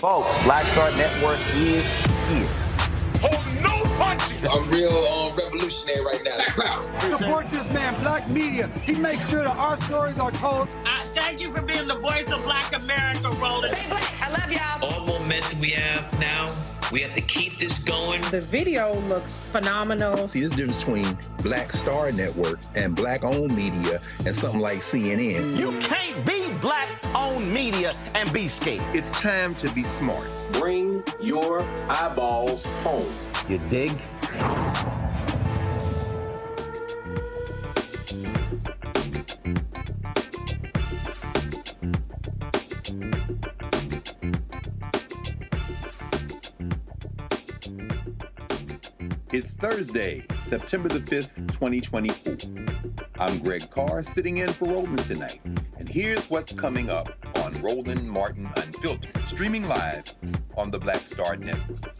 Folks, Black Star Network is here. Hold no punches! I'm real revolutionary right now. Black power. Support this man, Black media. He makes sure that our stories are told. Thank you for being the voice of Black America, Roland. Stay black. I love y'all. All momentum we have now, we have to keep this going. The video looks phenomenal. See, this difference between Black Star Network and Black-owned media and something like CNN. You can't be Black-owned media and be scared. It's time to be smart. Bring your eyeballs home. You dig? It's Thursday, September the 5th, 2024. I'm Greg Carr, sitting in for Roland tonight. And here's what's coming up on Roland Martin Unfiltered, streaming live on the Black Star Network.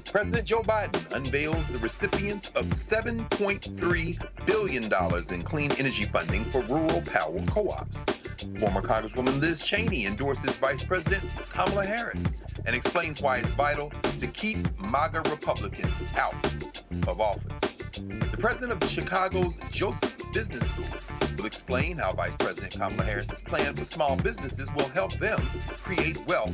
President Joe Biden unveils the recipients of $7.3 billion in clean energy funding for rural power co-ops. Former Congresswoman Liz Cheney endorses Vice President Kamala Harris and explains why it's vital to keep MAGA Republicans out of office. The president of Chicago's Joseph Business School will explain how Vice President Kamala Harris's plan for small businesses will help them create wealth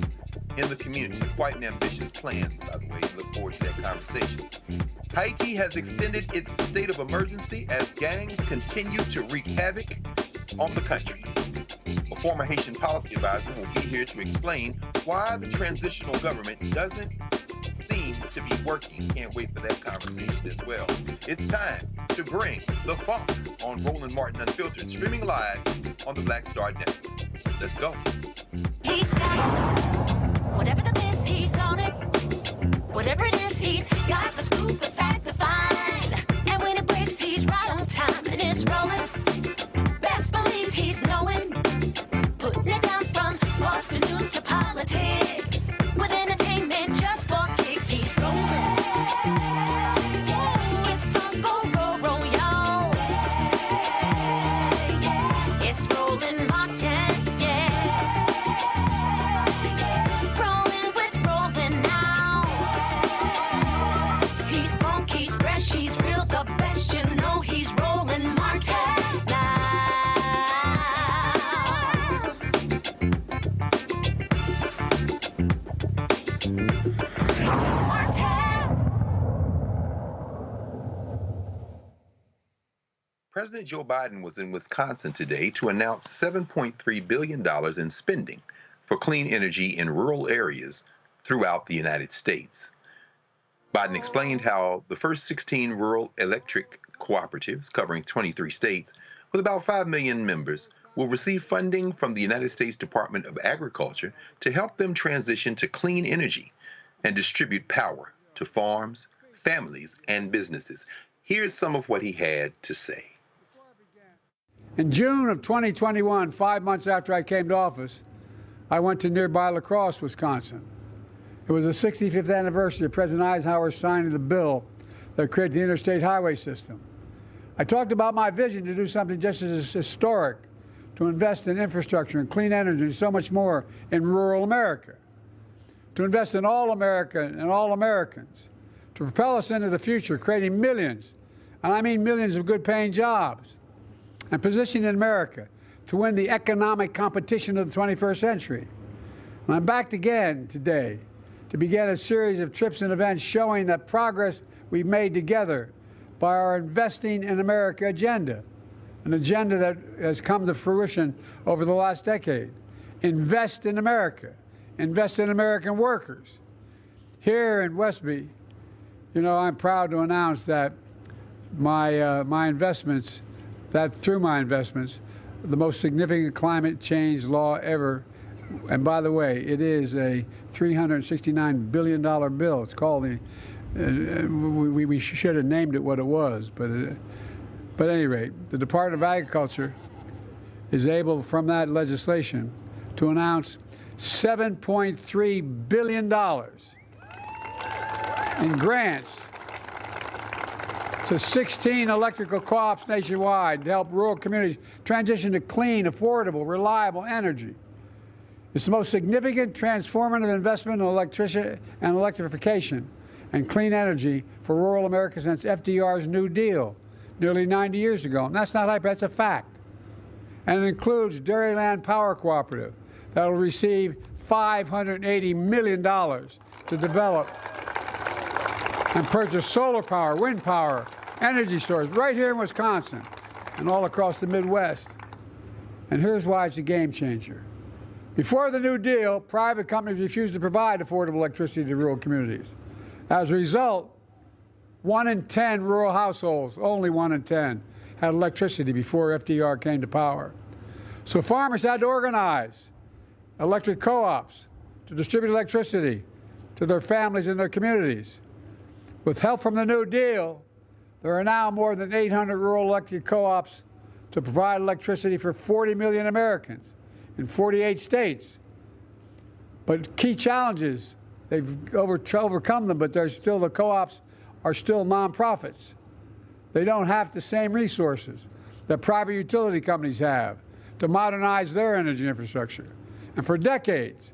in the community. Quite an ambitious plan, by the way. Look forward to that conversation. Haiti has extended its state of emergency as gangs continue to wreak havoc on the country. A former Haitian policy advisor will be here to explain why the transitional government doesn't seem to be working. Can't wait for that conversation as well. It's time to bring the funk on Roland Martin Unfiltered, streaming live on the Black Star Network. Let's go. He's got it. Whatever the miss, he's on it. Whatever it is, he's got the scoop, the fact, the find. And when it breaks, he's right on time and it's rolling. Best believe he's knowing. Putting it down from sports to news to politics. With entertainment just for kicks, he's rolling. It's on go, roll, y'all. It's Roland Martin, rolling with Roland now. He's funk, he's fresh, he's real, the best, you know he's Roland Martin now. President Joe Biden was in Wisconsin today to announce $7.3 billion in spending for clean energy in rural areas throughout the United States. Biden explained how the first 16 rural electric cooperatives covering 23 states with about 5 million members will receive funding from the United States Department of Agriculture to help them transition to clean energy and distribute power to farms, families, and businesses. Here's some of what he had to say. In June of 2021, 5 months after I came to office, I went to nearby La Crosse, Wisconsin. It was the 65th anniversary of President Eisenhower signing the bill that created the interstate highway system. I talked about my vision to do something just as historic, to invest in infrastructure and clean energy and so much more in rural America, to invest in all America and all Americans, to propel us into the future, creating millions, and I mean millions of good-paying jobs, and positioning America to win the economic competition of the 21st century. And I'm back again today to begin a series of trips and events showing that progress we've made together by our Investing in America agenda, an agenda that has come to fruition over the last decade. Invest in America, invest in American workers. Here in Westby, you know, I'm proud to announce that my investments, through my investments, the most significant climate change law ever, and by the way, it is a $369 billion bill. It's called the, we should have named it what it was, but at any rate, the Department of Agriculture is able, from that legislation, to announce $7.3 billion in grants to 16 electrical co-ops nationwide to help rural communities transition to clean, affordable, reliable energy. It's the most significant transformative investment in electrification and clean energy for rural America since FDR's New Deal nearly 90 years ago. And that's not hype, that's a fact. And it includes Dairyland Power Cooperative that will receive $580 million to develop and purchase solar power, wind power, energy storage right here in Wisconsin and all across the Midwest. And here's why it's a game changer. Before the New Deal, private companies refused to provide affordable electricity to rural communities. As a result, 1 in 10 rural households, only 1 in 10, had electricity before FDR came to power. So farmers had to organize electric co-ops to distribute electricity to their families and their communities. With help from the New Deal, there are now more than 800 rural electric co-ops to provide electricity for 40 million Americans in 48 states. But key challenges, they've overcome them, but the co-ops are still nonprofits. They don't have the same resources that private utility companies have to modernize their energy infrastructure. And for decades,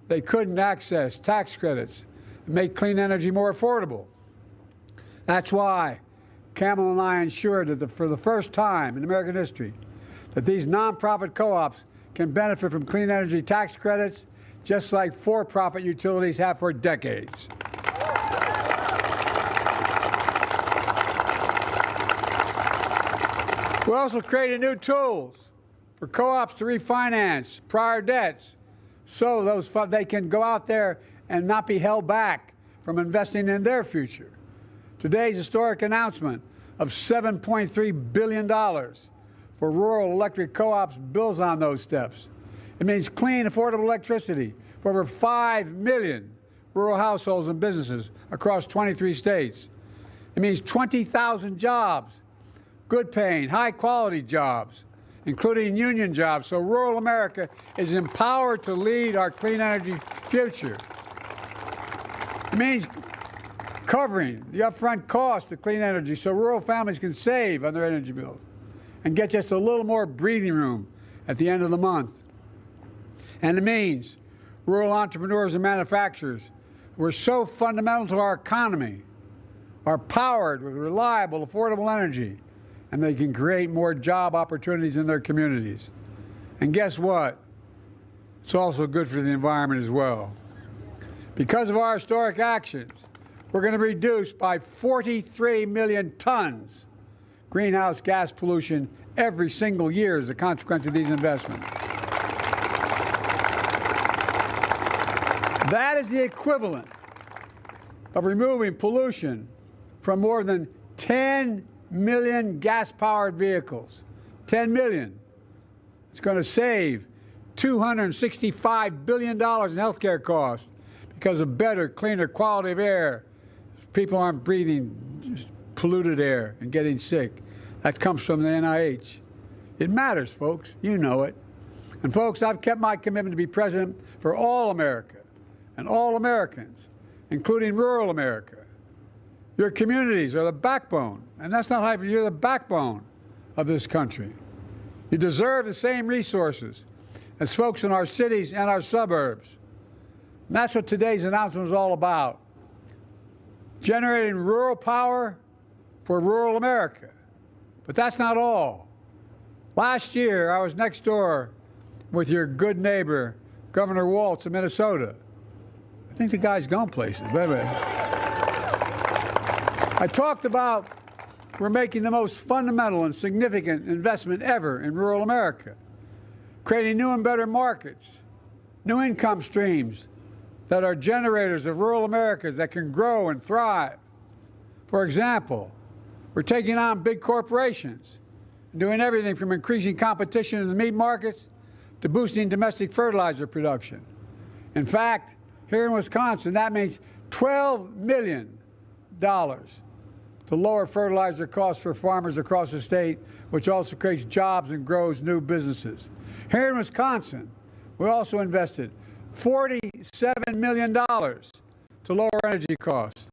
they couldn't access tax credits and make clean energy more affordable. That's why Kamala and I ensured that for the first time in American history, that these nonprofit co-ops can benefit from clean energy tax credits just like for-profit utilities have for decades. We also created new tools for co-ops to refinance prior debts so they can go out there and not be held back from investing in their future. Today's historic announcement of $7.3 billion for rural electric co-ops builds on those steps. It means clean, affordable electricity for over 5 million rural households and businesses across 23 states. It means 20,000 jobs, good-paying, high-quality jobs, including union jobs, so rural America is empowered to lead our clean energy future. It means covering the upfront cost of clean energy so rural families can save on their energy bills and get just a little more breathing room at the end of the month. And it means rural entrepreneurs and manufacturers who are so fundamental to our economy are powered with reliable, affordable energy, and they can create more job opportunities in their communities. And guess what? It's also good for the environment as well. Because of our historic actions, we're going to reduce by 43 million tons greenhouse gas pollution every single year as a consequence of these investments. That is the equivalent of removing pollution from more than 10 million gas-powered vehicles. 10 million. It's going to save $265 billion in healthcare costs because of better, cleaner quality of air. People aren't breathing polluted air and getting sick. That comes from the NIH. It matters, folks. You know it. And folks, I've kept my commitment to be president for all America and all Americans, including rural America. Your communities are the backbone, and that's not hype, you're the backbone of this country. You deserve the same resources as folks in our cities and our suburbs. And that's what today's announcement is all about. Generating rural power for rural America. But that's not all. Last year, I was next door with your good neighbor, Governor Walz of Minnesota. I think the guy's gone places. I talked about we're making the most fundamental and significant investment ever in rural America, creating new and better markets, new income streams that are generators of rural Americas that can grow and thrive. For example, we're taking on big corporations and doing everything from increasing competition in the meat markets to boosting domestic fertilizer production. In fact, here in Wisconsin, that means $12 million to lower fertilizer costs for farmers across the state, which also creates jobs and grows new businesses. Here in Wisconsin, we also invested $47 million to lower energy costs,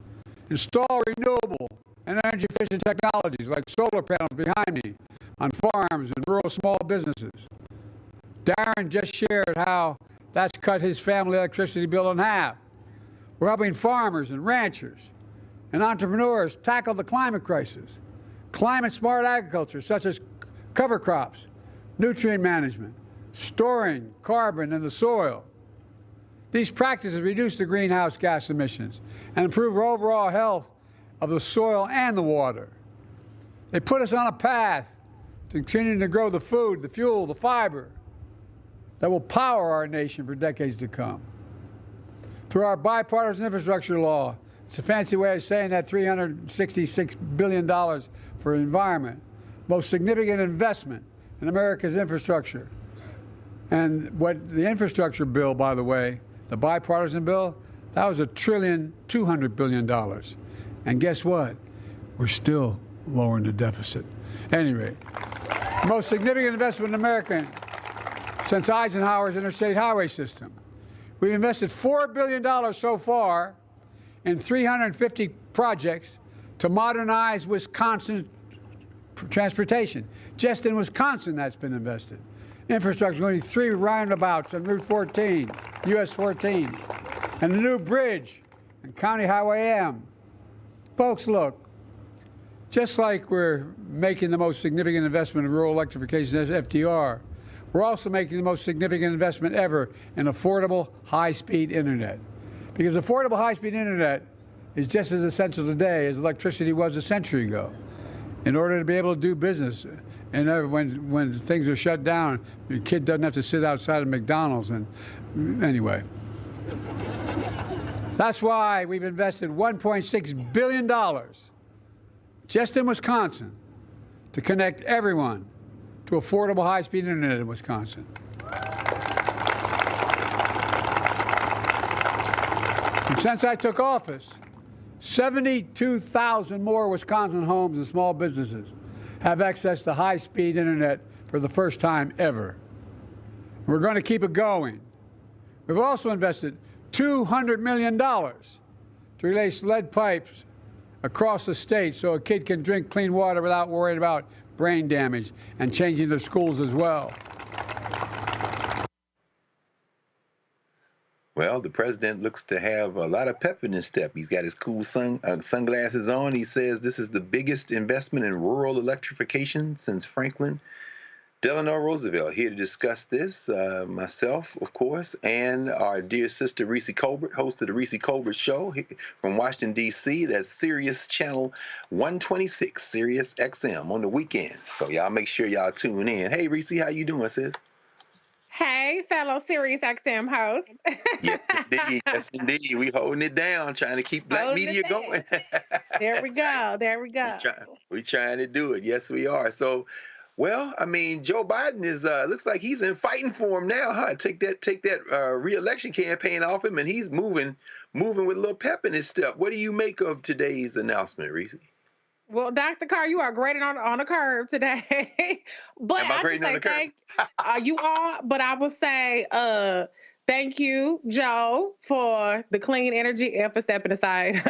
install renewable and energy-efficient technologies like solar panels behind me on farms and rural small businesses. Darren just shared how That's cut his family electricity bill in half. We're helping farmers and ranchers and entrepreneurs tackle the climate crisis. Climate-smart agriculture, such as cover crops, nutrient management, storing carbon in the soil. These practices reduce the greenhouse gas emissions and improve our overall health of the soil and the water. They put us on a path to continuing to grow the food, the fuel, the fiber that will power our nation for decades to come. Through our bipartisan infrastructure law, it's a fancy way of saying that $366 billion for environment, most significant investment in America's infrastructure. And what the infrastructure bill, by the way, the bipartisan bill, that was $1.2 trillion. And guess what? We're still lowering the deficit. Anyway, the most significant investment in America since Eisenhower's interstate highway system. We've invested $4 billion so far in 350 projects to modernize Wisconsin transportation. Just in Wisconsin, that's been invested. Infrastructure, only 3 roundabouts on Route 14, US 14, and a new bridge on County Highway M. Folks, look, just like we're making the most significant investment in rural electrification as FDR, we're also making the most significant investment ever in affordable high-speed internet. Because affordable high-speed internet is just as essential today as electricity was a century ago. In order to be able to do business, and when things are shut down, your kid doesn't have to sit outside of McDonald's. And anyway, that's why we've invested $1.6 billion just in Wisconsin to connect everyone to affordable high-speed internet in Wisconsin. And since I took office, 72,000 more Wisconsin homes and small businesses have access to high-speed internet for the first time ever. We're going to keep it going. We've also invested $200 million to replace lead pipes across the state so a kid can drink clean water without worrying about brain damage, and changing their schools as well. Well, the president looks to have a lot of pep in his step. He's got his cool sunglasses on. He says this is the biggest investment in rural electrification since Franklin Delano Roosevelt. Here to discuss this, myself, of course, and our dear sister Reese Colbert, host of the Reese Colbert Show from Washington, D.C. That's Sirius Channel 126, Sirius XM on the weekends. So y'all make sure y'all tune in. Hey, Reese, how you doing, sis? Hey, fellow Sirius XM host. Yes, indeed. Yes, indeed. We holding it down, trying to keep black media going. There we go. There we go. We're trying to do it. Yes, we are. So, well, I mean, Joe Biden is looks like he's in fighting form now, huh? Take that re-election campaign off him, and he's moving with a little pep in his step. What do you make of today's announcement, Reese? Well, Dr. Carr, you are grading on a curve today. But Am I grading on the curve? You are, but I will say thank you, Joe, for the clean energy and for stepping aside.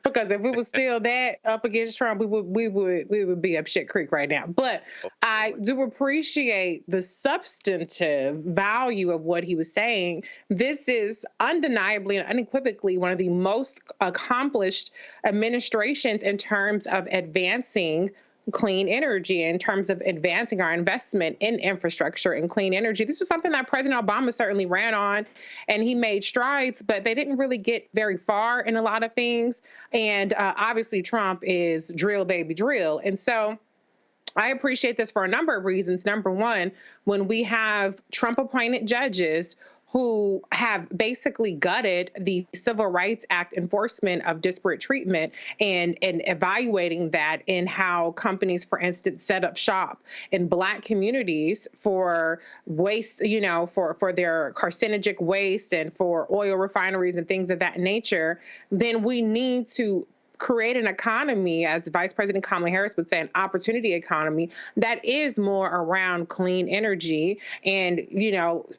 Because if it was still that up against Trump, we would be up shit creek right now. But I do appreciate the substantive value of what he was saying. This is undeniably and unequivocally one of the most accomplished administrations in terms of advancing clean energy, in terms of advancing our investment in infrastructure and clean energy. This was something that President Obama certainly ran on, and he made strides, but they didn't really get very far in a lot of things. And obviously Trump is drill, baby, drill. And so I appreciate this for a number of reasons. Number one, when we have Trump-appointed judges who have basically gutted the Civil Rights Act enforcement of disparate treatment and evaluating that in how companies, for instance, set up shop in Black communities for waste, for their carcinogenic waste and for oil refineries and things of that nature, then we need to create an economy, as Vice President Kamala Harris would say, an opportunity economy that is more around clean energy and,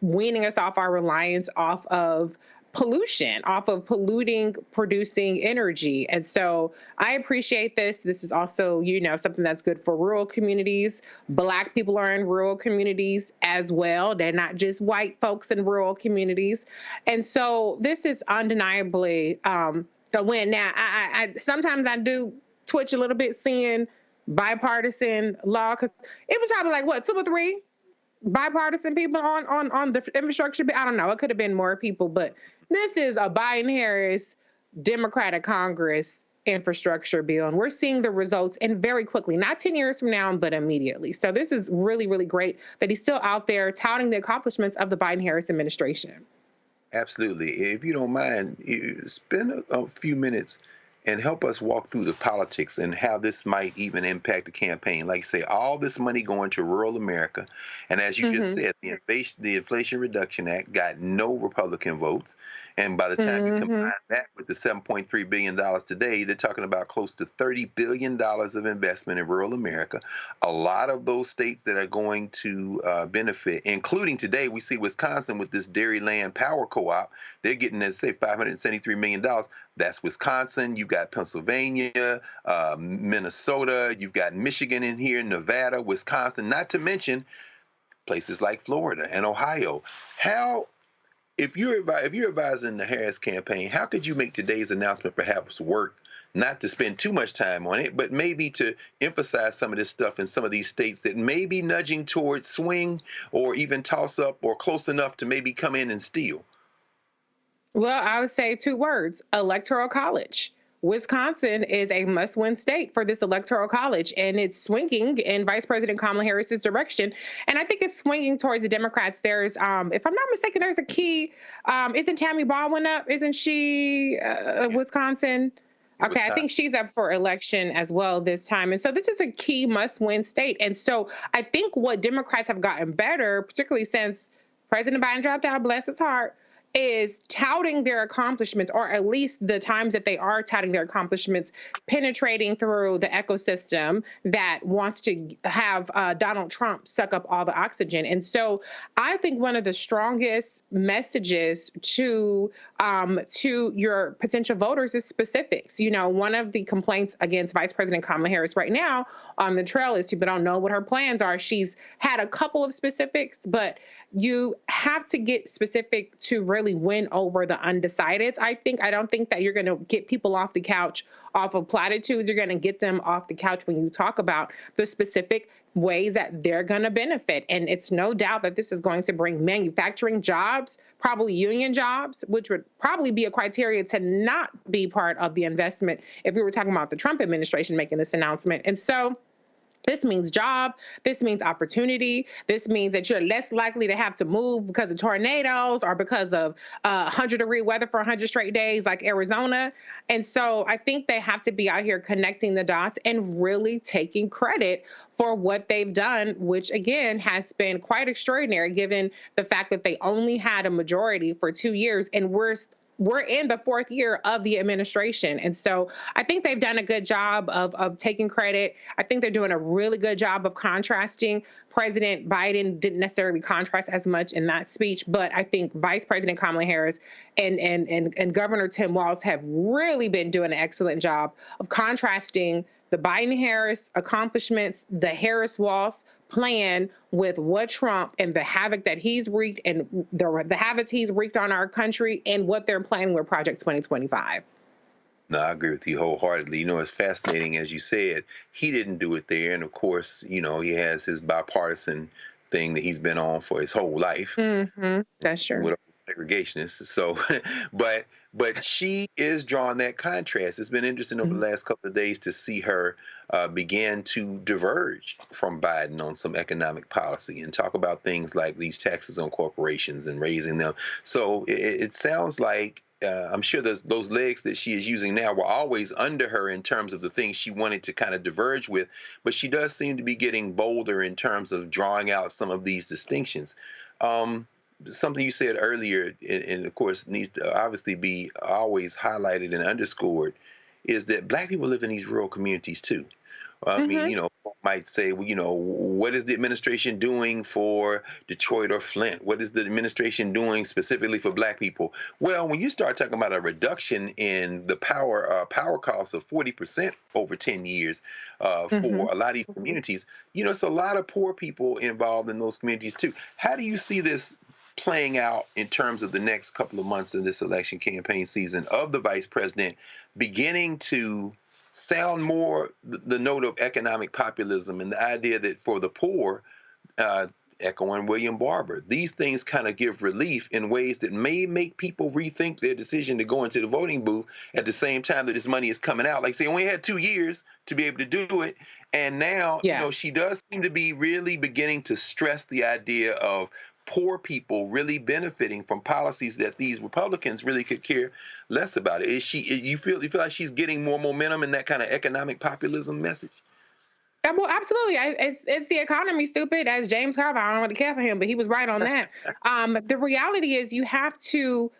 weaning us off our reliance off of pollution, off of polluting, producing energy. And so I appreciate this. This is also, something that's good for rural communities. Black people are in rural communities as well. They're not just white folks in rural communities. And so this is undeniably a win. Now, I sometimes I do twitch a little bit seeing bipartisan law, because it was probably like, 2 or 3 bipartisan people on the infrastructure bill. I don't know. It could have been more people, but this is a Biden-Harris Democratic Congress infrastructure bill, and we're seeing the results, and very quickly, not 10 years from now, but immediately. So this is really, really great that he's still out there touting the accomplishments of the Biden-Harris administration. Absolutely. If you don't mind, spend a few minutes and help us walk through the politics and how this might even impact the campaign. Like you say, all this money going to rural America. And as you just said, the Inflation Reduction Act got no Republican votes. And by the time you combine that with the $7.3 billion today, they're talking about close to $30 billion of investment in rural America. A lot of those states that are going to benefit, including today, we see Wisconsin with this Dairyland Power Co-op. They're getting, let's say, $573 million. That's Wisconsin. You've got Pennsylvania, Minnesota. You've got Michigan in here, Nevada, Wisconsin, not to mention places like Florida and Ohio. If you're advising the Harris campaign, how could you make today's announcement perhaps work, not to spend too much time on it, but maybe to emphasize some of this stuff in some of these states that may be nudging towards swing or even toss up or close enough to maybe come in and steal? Well, I would say 2 words: electoral college. Wisconsin is a must-win state for this electoral college, and it's swinging in Vice President Kamala Harris's direction. And I think it's swinging towards the Democrats. There's, if I'm not mistaken, there's a key. Isn't Tammy Baldwin up? Isn't she Wisconsin? Okay, I think she's up for election as well this time. And so this is a key must-win state. And so I think what Democrats have gotten better, particularly since President Biden dropped out, bless his heart, is touting their accomplishments, or at least the times that they are touting their accomplishments, penetrating through the ecosystem that wants to have Donald Trump suck up all the oxygen. And so I think one of the strongest messages to your potential voters is specifics. One of the complaints against Vice President Kamala Harris right now on the trail is people don't know what her plans are. She's had a couple of specifics, but you have to get specific to really win over the undecideds. I don't think that you're going to get people off the couch off of platitudes. You're going to get them off the couch when you talk about the specific ways that they're going to benefit. And it's no doubt that this is going to bring manufacturing jobs, probably union jobs, which would probably be a criteria to not be part of the investment if we were talking about the Trump administration making this announcement. And so this means job. This means opportunity. This means that you're less likely to have to move because of tornadoes or because of 100-degree weather for 100 straight days like Arizona. And so I think they have to be out here connecting the dots and really taking credit for what they've done, which, again, has been quite extraordinary given the fact that they only had a majority for 2 years, and we're in the 4th year of the administration. And so I think they've done a good job of taking credit. I think they're doing a really good job of contrasting. President Biden didn't necessarily contrast as much in that speech, but I think Vice President Kamala Harris and Governor Tim Walz have really been doing an excellent job of contrasting the Biden-Harris accomplishments, the Harris-Walz plan with what Trump and the havoc that he's wreaked and the havoc he's wreaked on our country and what they're planning with Project 2025. No, I agree with you wholeheartedly. It's fascinating, as you said, he didn't do it there. And of course, he has his bipartisan thing that he's been on for his whole life. Mm-hmm. That's true. With segregationists. So, but she is drawing that contrast. It's been interesting over the last couple of days to see her begin to diverge from Biden on some economic policy and talk about things like these taxes on corporations and raising them. So it sounds like I'm sure those legs that she is using now were always under her in terms of the things she wanted to kind of diverge with, but she does seem to be getting bolder in terms of drawing out some of these distinctions. Something you said earlier, and of course needs to obviously be always highlighted and underscored, is that Black people live in these rural communities too. I mean, might say, well, what is the administration doing for Detroit or Flint? What is the administration doing specifically for Black people? Well, when you start talking about a reduction in the power costs of 40% over 10 years for a lot of these communities, it's a lot of poor people involved in those communities too. How do you see this playing out in terms of the next couple of months in this election campaign season of the vice president beginning to sound more the note of economic populism and the idea that for the poor, echoing William Barber, these things kind of give relief in ways that may make people rethink their decision to go into the voting booth at the same time that this money is coming out. Like, say, we only had 2 years to be able to do it. And now, she does seem to be really beginning to stress the idea of poor people really benefiting from policies that these Republicans really could care less about. You feel like she's getting more momentum in that kind of economic populism message? Well, absolutely. It's the economy, stupid, as James Carville. I don't want to care for him, but he was right on that. The reality is you have to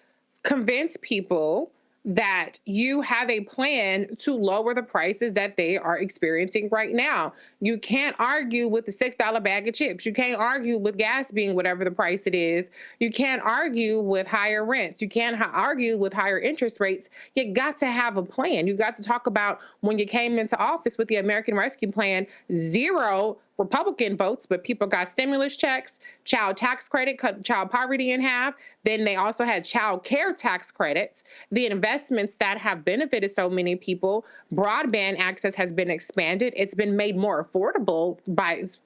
convince people that you have a plan to lower the prices that they are experiencing right now. You can't argue with the $6 bag of chips. You can't argue with gas being whatever the price it is. You can't argue with higher rents. You can't argue with higher interest rates. You got to have a plan. You got to talk about when you came into office with the American Rescue Plan, 0 Republican votes, but people got stimulus checks, child tax credit, cut child poverty in half. Then they also had child care tax credits, the investments that have benefited so many people. Broadband access has been expanded. It's been made more affordable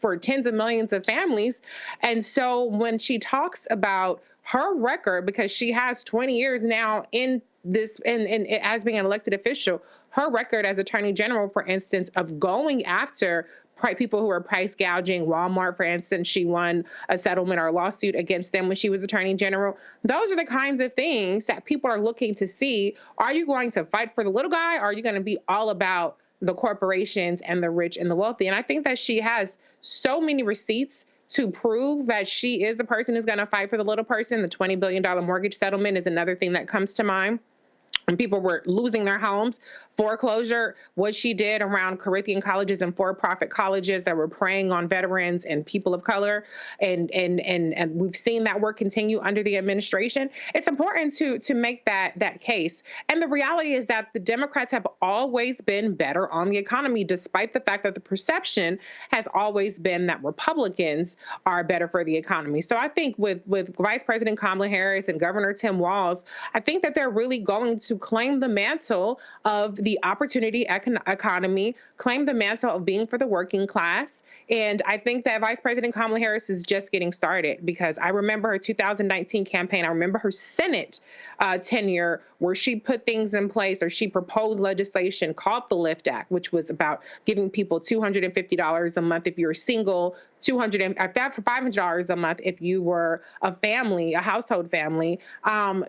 for tens of millions of families. And so when she talks about her record, because she has 20 years now in this, and as being an elected official, her record as Attorney General, for instance, of going after people who are price gouging, Walmart, for instance, she won a settlement or a lawsuit against them when she was Attorney General. Those are the kinds of things that people are looking to see. Are you going to fight for the little guy, or are you going to be all about the corporations and the rich and the wealthy? And I think that she has so many receipts to prove that she is a person who's going to fight for the little person. The $20 billion mortgage settlement is another thing that comes to mind. And people were losing their homes, foreclosure, what she did around Corinthian colleges and for-profit colleges that were preying on veterans and people of color. And we've seen that work continue under the administration. It's important to make that case. And the reality is that the Democrats have always been better on the economy, despite the fact that the perception has always been that Republicans are better for the economy. So I think with Vice President Kamala Harris and Governor Tim Walz, I think that they're really going to claim the mantle of the opportunity economy, claim the mantle of being for the working class. And I think that Vice President Kamala Harris is just getting started, because I remember her 2019 campaign. I remember her Senate tenure where she put things in place, or she proposed legislation called the LIFT Act, which was about giving people $250 a month if you were single, $500 a month if you were a family, a household family,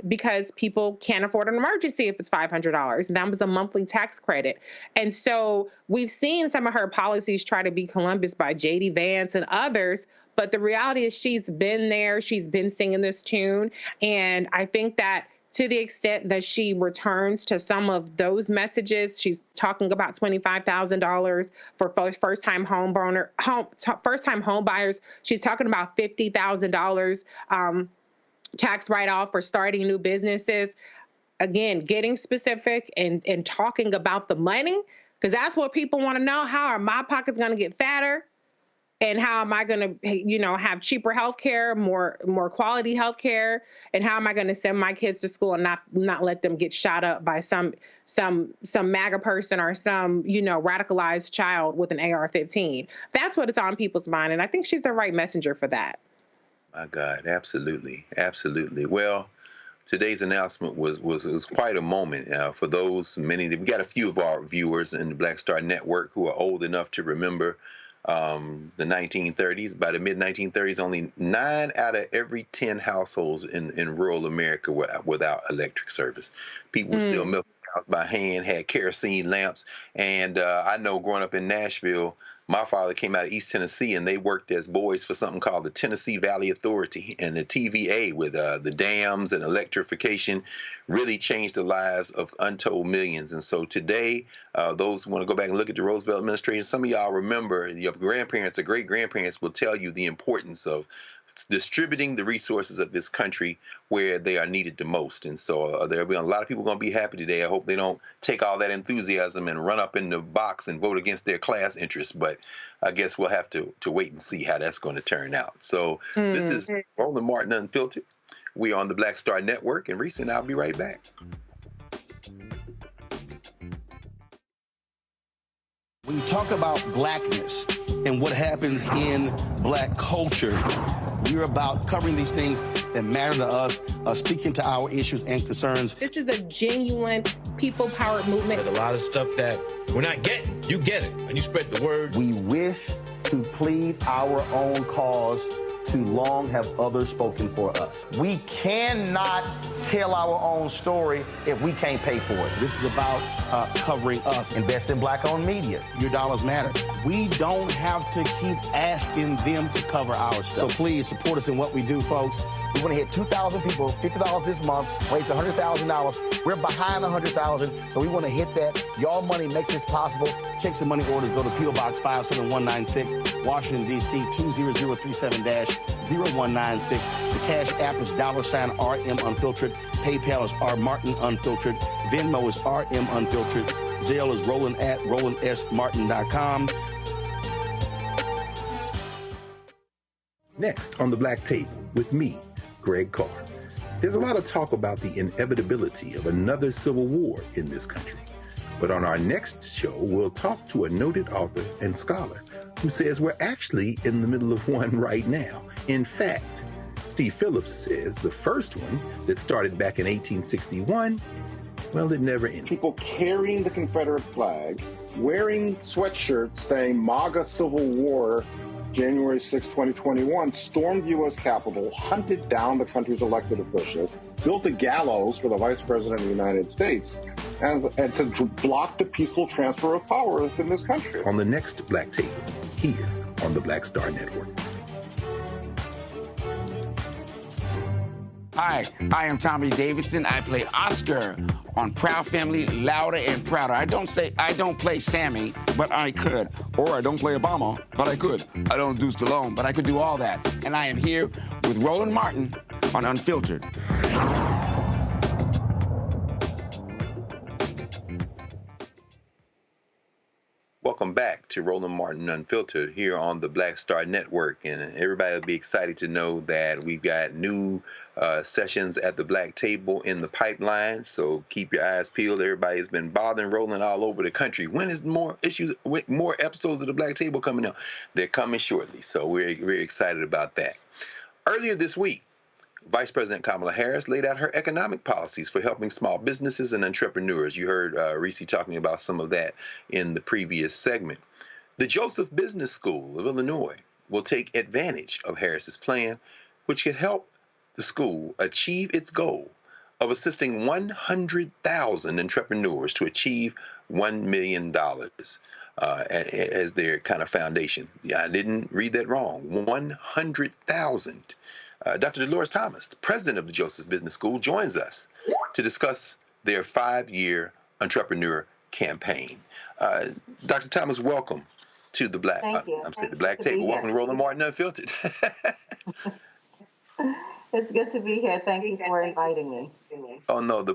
because people can't afford an emergency if it's $500. And that was a monthly tax credit. And so we've seen some of her policies try to be Columbus by J.D. Vance and others, but the reality is she's been there, she's been singing this tune. And I think that to the extent that she returns to some of those messages, she's talking about $25,000 for first-time first-time home buyers. She's talking about $50,000 tax write-off for starting new businesses. Again, getting specific and talking about the money, because that's what people want to know. How are my pockets going to get fatter? And how am I going to, have cheaper health care, more quality health care? And how am I going to send my kids to school and not let them get shot up by some MAGA person or some, radicalized child with an AR-15? That's what is on people's mind. And I think she's the right messenger for that. My God, absolutely. Absolutely. Well, today's announcement was quite a moment for those many. We got a few of our viewers in the Black Star Network who are old enough to remember the 1930s. By the mid-1930s, only 9 out of every 10 households in rural America were without electric service. People were still milking cows by hand, had kerosene lamps. And I know growing up in Nashville, My father came out of East Tennessee, and they worked as boys for something called the Tennessee Valley Authority, and the TVA with the dams and electrification really changed the lives of untold millions. And so today, those who want to go back and look at the Roosevelt administration, some of y'all remember, your grandparents or great-grandparents will tell you the importance of distributing the resources of this country where they are needed the most. And so there'll be a lot of people going to be happy today. I hope they don't take all that enthusiasm and run up in the box and vote against their class interests. But I guess we'll have to wait and see how that's going to turn out. So This is Roland Martin Unfiltered. We are on the Black Star Network, and Reese and I'll be right back. When you talk about blackness and what happens in black culture, we're about covering these things that matter to us, speaking to our issues and concerns. This is a genuine people-powered movement. There's a lot of stuff that we're not getting. You get it, and you spread the word. We wish to plead our own cause. Too long have others spoken for us. We cannot tell our own story if we can't pay for it. This is about covering us. Invest in black-owned media. Your dollars matter. We don't have to keep asking them to cover our stuff. So please support us in what we do, folks. We want to hit 2,000 people, $50 this month, raise $100,000. We're behind 100,000, so we want to hit that. Y'all money makes this possible. Checks and money orders go to P.O. Box 57196, Washington, D.C. 20037-0196. The Cash App is $RM Unfiltered. PayPal is R Martin Unfiltered. Venmo is RM Unfiltered. Zelle is Roland at RolandSMartin.com. Next on the Black Table with me, Greg Carr. There's a lot of talk about the inevitability of another civil war in this country. But on our next show, we'll talk to a noted author and scholar who says we're actually in the middle of one right now. In fact, Steve Phillips says the first one that started back in 1861, well, it never ended. People carrying the Confederate flag, wearing sweatshirts saying MAGA Civil War, January 6, 2021, stormed the U.S. Capitol, hunted down the country's elected officials, built a gallows for the Vice President of the United States, and to block the peaceful transfer of power within this country. On the next Black Table, here on the Black Star Network. Hi, I am Tommy Davidson. I play Oscar on Proud Family, Louder and Prouder. I don't play Sammy, but I could. Or I don't play Obama, but I could. I don't do Stallone, but I could do all that. And I am here with Roland Martin on Unfiltered. Welcome back to Roland Martin Unfiltered here on the Black Star Network. And everybody will be excited to know that we've got new sessions at the Black Table in the pipeline. So keep your eyes peeled. Everybody's been bothering Roland all over the country. When is more episodes of the Black Table coming out? They're coming shortly. So we're very excited about that. Earlier this week, Vice President Kamala Harris laid out her economic policies for helping small businesses and entrepreneurs. You heard Reese talking about some of that in the previous segment. The Joseph Business School of Illinois will take advantage of Harris's plan, which could help the school achieve its goal of assisting 100,000 entrepreneurs to achieve $1 million as their kind of foundation. Yeah, I didn't read that wrong. 100,000. Dr. Dolores Thomas, the president of the Joseph Business School, joins us to discuss their 5-year entrepreneur campaign. Dr. Thomas, welcome to the Black. I'm saying the Black Table. Welcome to Roland Martin Unfiltered. It's good to be here. Thank you for inviting me. Oh no, the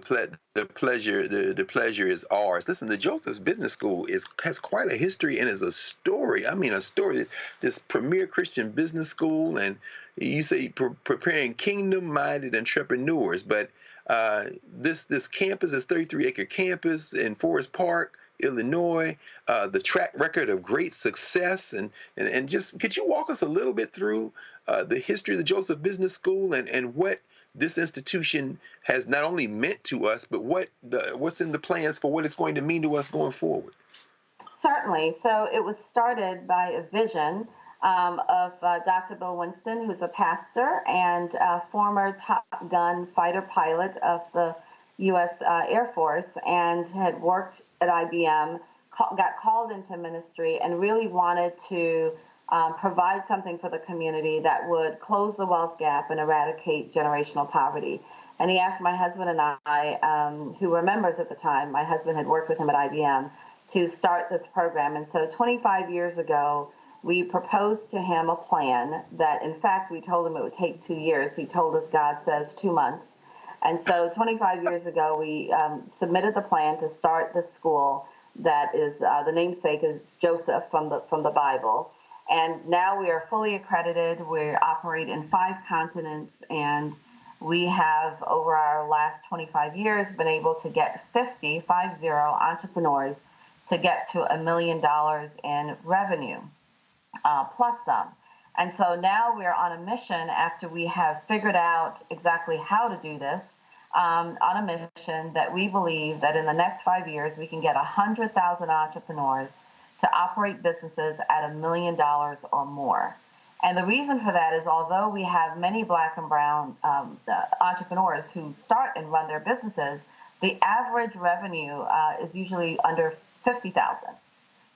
pleasure is ours. Listen, the Joseph Business School has quite a history and is a story. I mean, a story. This premier Christian business school, and you say preparing kingdom-minded entrepreneurs. But this campus, this 33-acre campus in Forest Park, Illinois, the track record of great success, and just could you walk us a little bit through the history of the Joseph Business School and what this institution has not only meant to us, but what's in the plans for what it's going to mean to us going forward? Certainly. So it was started by a vision of Dr. Bill Winston, who's a pastor and a former Top Gun fighter pilot of the U.S. Air Force, and had worked at IBM got called into ministry and really wanted to provide something for the community that would close the wealth gap and eradicate generational poverty. And he asked my husband and I, who were members at the time, my husband had worked with him at IBM, to start this program. And so 25 years ago, we proposed to him a plan that, in fact, we told him it would take 2 years. He told us God says 2 months. And so 25 years ago, we submitted the plan to start the school that is, the namesake is Joseph from the Bible. And now we are fully accredited. We operate in 5 continents, and we have, over our last 25 years, been able to get 50 entrepreneurs to get to $1 million in revenue, plus some. And so now we're on a mission, after we have figured out exactly how to do this, on a mission that we believe that in the next 5 years, we can get 100,000 entrepreneurs to operate businesses at $1 million or more. And the reason for that is, although we have many Black and brown entrepreneurs who start and run their businesses, the average revenue is usually under $50,000.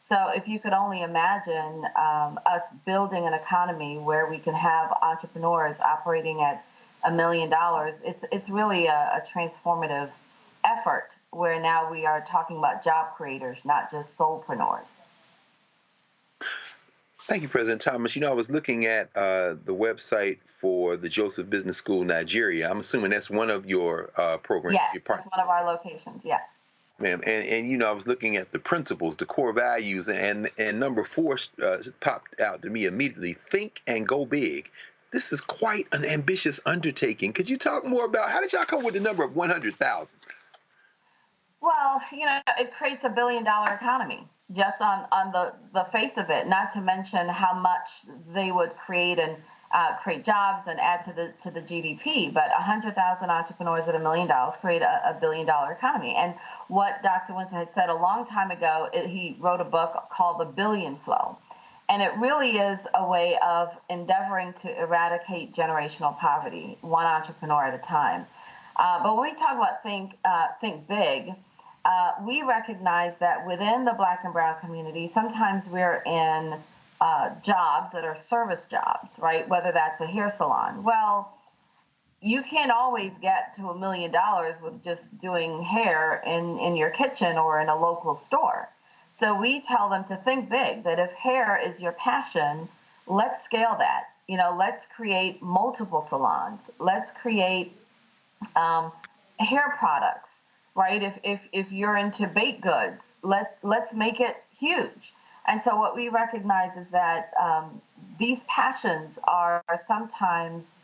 So if you could only imagine us building an economy where we can have entrepreneurs operating at $1 million, it's really a transformative effort, where now we are talking about job creators, not just soulpreneurs. Thank you, President Thomas. I was looking at the website for the Joseph Business School Nigeria. I'm assuming that's one of your programs. Yes, that's one of our locations, yes. Ma'am. And I was looking at the principles, the core values, and number 4 popped out to me immediately: think and go big. This is quite an ambitious undertaking. Could you talk more about, how did y'all come with the number of 100,000? Well, it creates $1 billion economy just on the face of it, not to mention how much they would create and create jobs and add to the GDP. But 100,000 entrepreneurs at $1 million create a $1 billion economy. And what Dr. Winston had said a long time ago, he wrote a book called The Billion Flow. And it really is a way of endeavoring to eradicate generational poverty, one entrepreneur at a time. But when we talk about think big, we recognize that within the Black and brown community, sometimes we're in jobs that are service jobs, right? Whether that's a hair salon. Well, you can't always get to $1 million with just doing hair in your kitchen or in a local store. So we tell them to think big, that if hair is your passion, let's scale that. Let's create multiple salons. Let's create hair products, right? If you're into baked goods, let's make it huge. And so what we recognize is that these passions are sometimes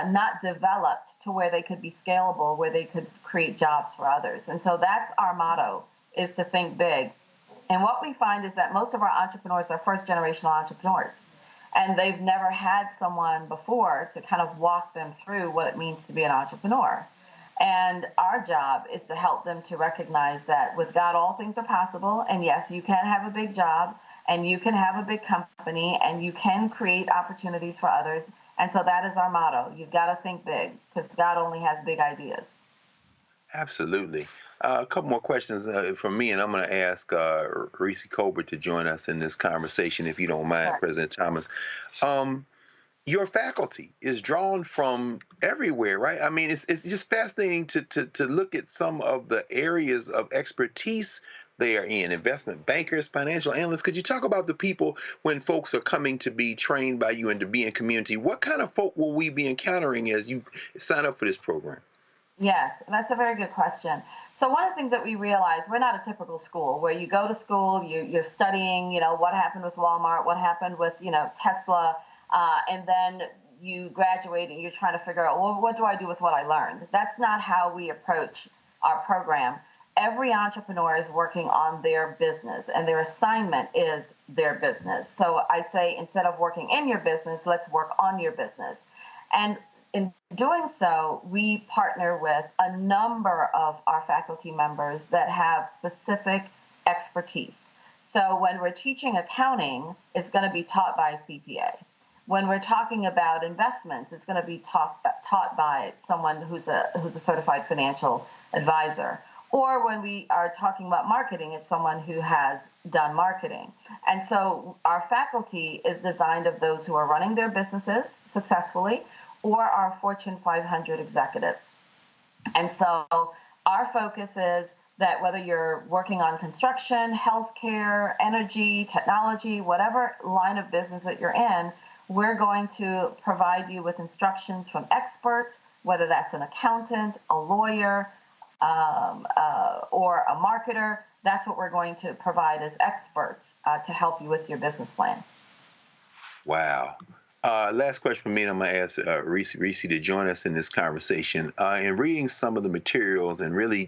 not developed to where they could be scalable, where they could create jobs for others. And so that's our motto, is to think big. And what we find is that most of our entrepreneurs are first-generational entrepreneurs, and they've never had someone before to kind of walk them through what it means to be an entrepreneur. And our job is to help them to recognize that with God, all things are possible. And yes, you can have a big job, and you can have a big company, and you can create opportunities for others. And so that is our motto. You've got to think big, because God only has big ideas. Absolutely. A couple more questions from me, and I'm going to ask Reese Colbert to join us in this conversation, if you don't mind, sure. President Thomas. Your faculty is drawn from everywhere, right? I mean, it's just fascinating to look at some of the areas of expertise they are in: investment bankers, financial analysts. Could you talk about the people when folks are coming to be trained by you and to be in community? What kind of folk will we be encountering as you sign up for this program? Yes, that's a very good question. So one of the things that we realize, we're not a typical school where you go to school, you're studying, what happened with Walmart, what happened with, Tesla, and then you graduate and you're trying to figure out, well, what do I do with what I learned? That's not how we approach our program. Every entrepreneur is working on their business, and their assignment is their business. So I say, instead of working in your business, let's work on your business. And in doing so, we partner with a number of our faculty members that have specific expertise. So when we're teaching accounting, it's going to be taught by a CPA. When we're talking about investments, it's going to be taught by someone who's a certified financial advisor. Or when we are talking about marketing, it's someone who has done marketing. And so our faculty is designed of those who are running their businesses successfully or are Fortune 500 executives. And so our focus is that whether you're working on construction, healthcare, energy, technology, whatever line of business that you're in, we're going to provide you with instructions from experts, whether that's an accountant, a lawyer, or a marketer. That's what we're going to provide as experts to help you with your business plan. Wow. Last question for me, and I'm going to ask Reese to join us in this conversation. In reading some of the materials and really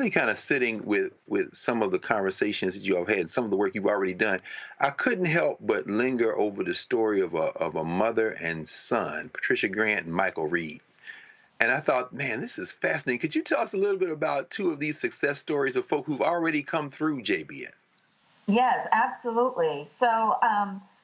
kind of sitting with some of the conversations that you have had, some of the work you've already done, I couldn't help but linger over the story of a mother and son, Patricia Grant and Michael Reed. And I thought, man, this is fascinating. Could you tell us a little bit about two of these success stories of folk who've already come through JBS? Yes, absolutely. So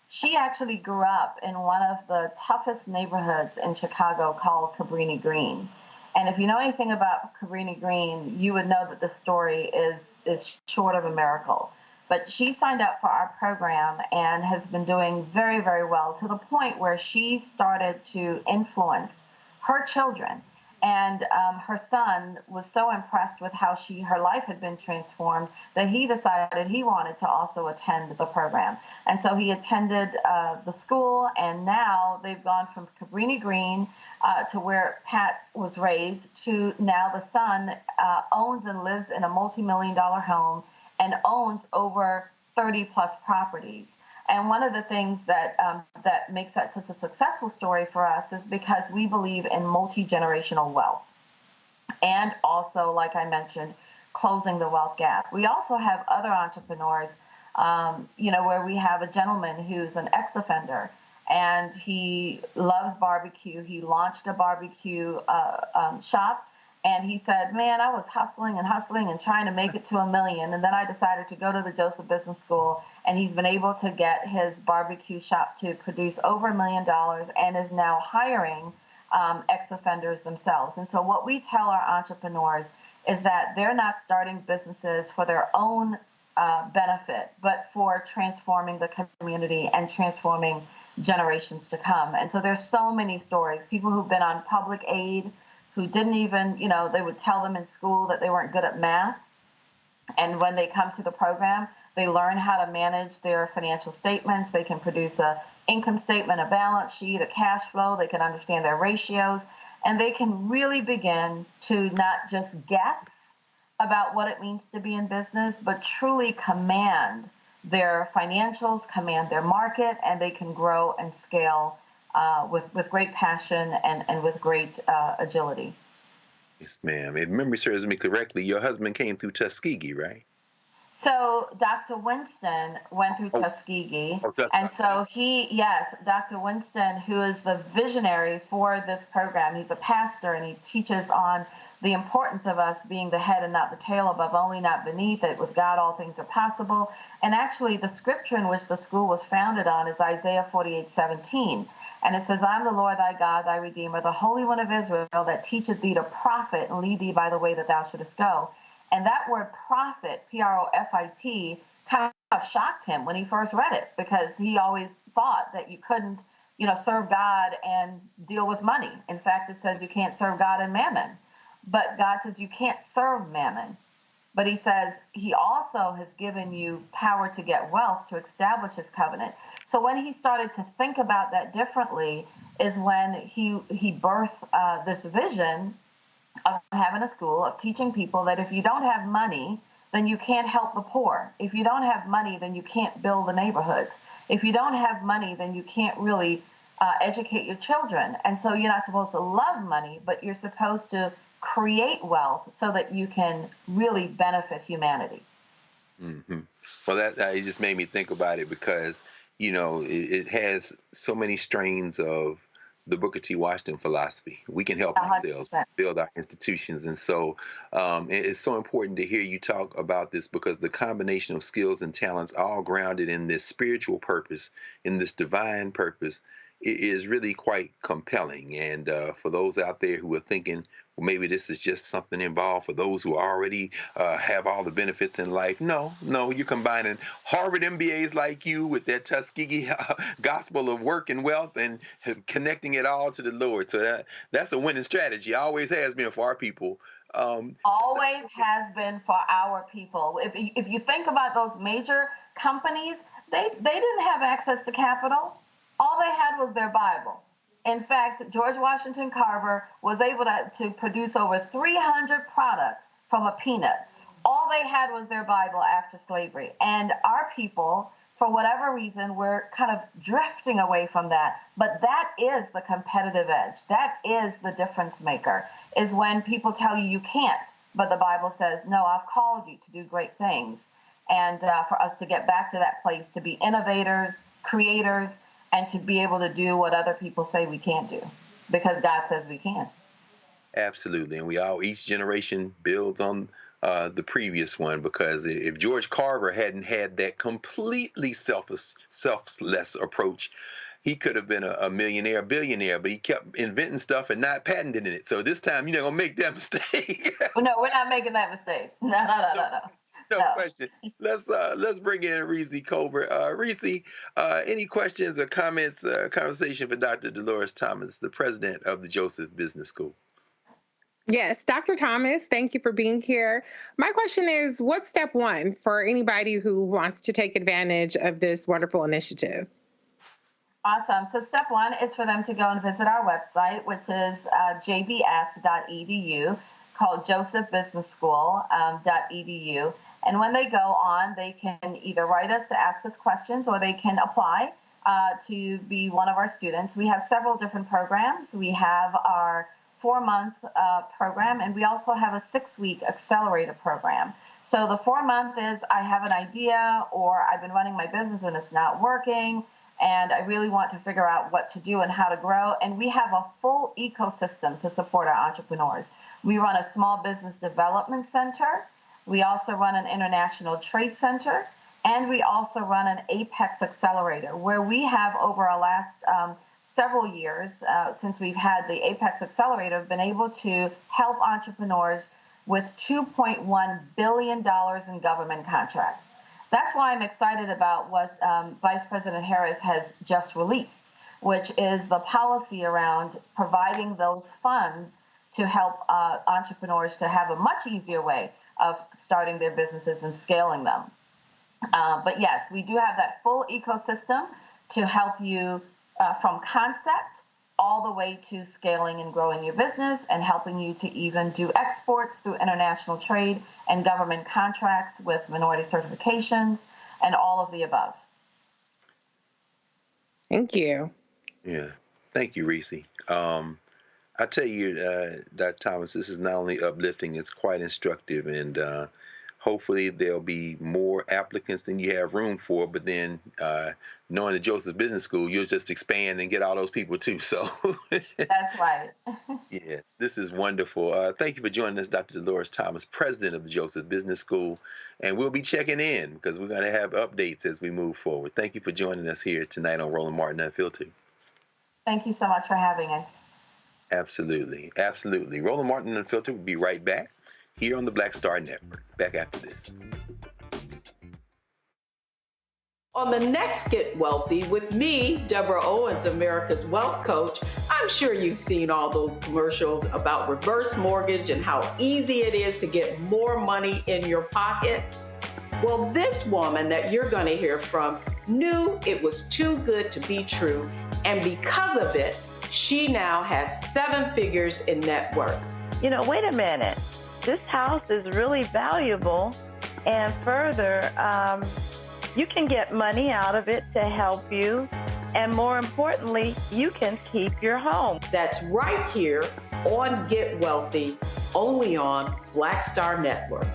she actually grew up in one of the toughest neighborhoods in Chicago called Cabrini Green. And if you know anything about Cabrini Green, you would know that the story is short of a miracle. But she signed up for our program and has been doing very, very well, to the point where she started to influence her children. And her son was so impressed with how her life had been transformed that he decided he wanted to also attend the program. And so he attended the school, and now they've gone from Cabrini Green to where Pat was raised to now the son owns and lives in a multi-million-dollar home and owns over 30 plus properties. And one of the things that that makes that such a successful story for us is because we believe in multi-generational wealth, and also, like I mentioned, closing the wealth gap. We also have other entrepreneurs, where we have a gentleman who's an ex-offender, and he loves barbecue. He launched a barbecue shop. And he said, man, I was hustling and trying to make it to $1 million. And then I decided to go to the Joseph Business School. And he's been able to get his barbecue shop to produce over $1 million and is now hiring ex-offenders themselves. And so what we tell our entrepreneurs is that they're not starting businesses for their own benefit, but for transforming the community and transforming generations to come. And so there's so many stories, people who've been on public aid, who didn't even, they would tell them in school that they weren't good at math. And when they come to the program, they learn how to manage their financial statements. They can produce an income statement, a balance sheet, a cash flow. They can understand their ratios. And they can really begin to not just guess about what it means to be in business, but truly command their financials, command their market, and they can grow and scale with great passion and with great agility. Yes, ma'am. If memory serves me correctly, your husband came through Tuskegee, right? So Dr. Winston went through Tuskegee. And so Dr. Winston, who is the visionary for this program, he's a pastor, and he teaches on the importance of us being the head and not the tail, above only, not beneath it. With God, all things are possible. And actually, the scripture in which the school was founded on is Isaiah 48:17. And it says, I'm the Lord thy God, thy Redeemer, the Holy One of Israel, that teacheth thee to profit and lead thee by the way that thou shouldest go. And that word profit, P-R-O-F-I-T, kind of shocked him when he first read it, because he always thought that you couldn't, serve God and deal with money. In fact, it says you can't serve God and mammon. But God says you can't serve mammon. But he says he also has given you power to get wealth, to establish his covenant. So when he started to think about that differently is when he birthed this vision of having a school, of teaching people that if you don't have money, then you can't help the poor. If you don't have money, then you can't build the neighborhoods. If you don't have money, then you can't really educate your children. And so you're not supposed to love money, but you're supposed to create wealth so that you can really benefit humanity. Mm-hmm. Well, that it just made me think about it, because it has so many strains of the Booker T. Washington philosophy. We can help 100%. Ourselves build our institutions. And so it's so important to hear you talk about this, because the combination of skills and talents, all grounded in this spiritual purpose, in this divine purpose, is really quite compelling. And for those out there who are thinking, maybe this is just something involved for those who already have all the benefits in life. No, you're combining Harvard MBAs like you with that Tuskegee gospel of work and wealth and connecting it all to the Lord. So that's a winning strategy. Always has been for our people. Always has been for our people. If you think about those major companies, they didn't have access to capital. All they had was their Bible. In fact, George Washington Carver was able to produce over 300 products from a peanut. All they had was their Bible after slavery. And our people, for whatever reason, we're kind of drifting away from that. But that is the competitive edge. That is the difference maker, is when people tell you can't, but the Bible says, no, I've called you to do great things. And for us to get back to that place, to be innovators, creators, and to be able to do what other people say we can't do, because God says we can. Absolutely. And each generation builds on the previous one, because if George Carver hadn't had that completely selfless approach, he could have been a millionaire, billionaire, but he kept inventing stuff and not patenting it. So this time you're not going to make that mistake. No, we're not making that mistake. No. No question. Let's bring in Reese Colbert. Reese, any questions or comments, conversation for Dr. Dolores Thomas, the president of the Joseph Business School? Yes, Dr. Thomas, thank you for being here. My question is, what's step one for anybody who wants to take advantage of this wonderful initiative? Awesome. So step one is for them to go and visit our website, which is jbs.edu, called josephbusinessschool.edu. And when they go on, they can either write us to ask us questions, or they can apply to be one of our students. We have several different programs. We have our 4-month program, and we also have a 6-week accelerator program. So the 4-month is, I have an idea, or I've been running my business and it's not working, and I really want to figure out what to do and how to grow. And we have a full ecosystem to support our entrepreneurs. We run a small business development center. We also run an international trade center, and we also run an Apex accelerator, where we have, over our last several years, since we've had the Apex accelerator, been able to help entrepreneurs with $2.1 billion in government contracts. That's why I'm excited about what Vice President Harris has just released, which is the policy around providing those funds to help entrepreneurs to have a much easier way of starting their businesses and scaling them. But yes, we do have that full ecosystem to help you from concept all the way to scaling and growing your business, and helping you to even do exports through international trade and government contracts with minority certifications and all of the above. Thank you. Yeah. Thank you, Reese. I tell you, Dr. Thomas, this is not only uplifting, it's quite instructive, and hopefully there'll be more applicants than you have room for, but then knowing the Joseph Business School, you'll just expand and get all those people too. So that's right. Yeah, this is wonderful. Thank you for joining us, Dr. Dolores Thomas, president of the Joseph Business School, and we'll be checking in because we're going to have updates as we move forward. Thank you for joining us here tonight on Roland Martin Unfiltered. Thank you so much for having us. Absolutely. Absolutely. Roland Martin Unfiltered will be right back here on the Black Star Network. Back after this. On the next Get Wealthy with me, Deborah Owens, America's Wealth Coach, I'm sure you've seen all those commercials about reverse mortgage and how easy it is to get more money in your pocket. Well, this woman that you're going to hear from knew it was too good to be true, and because of it, she now has 7 figures in net worth. You know, wait a minute. This house is really valuable, and further, you can get money out of it to help you, and more importantly, you can keep your home. That's right here on Get Wealthy, only on Black Star Network.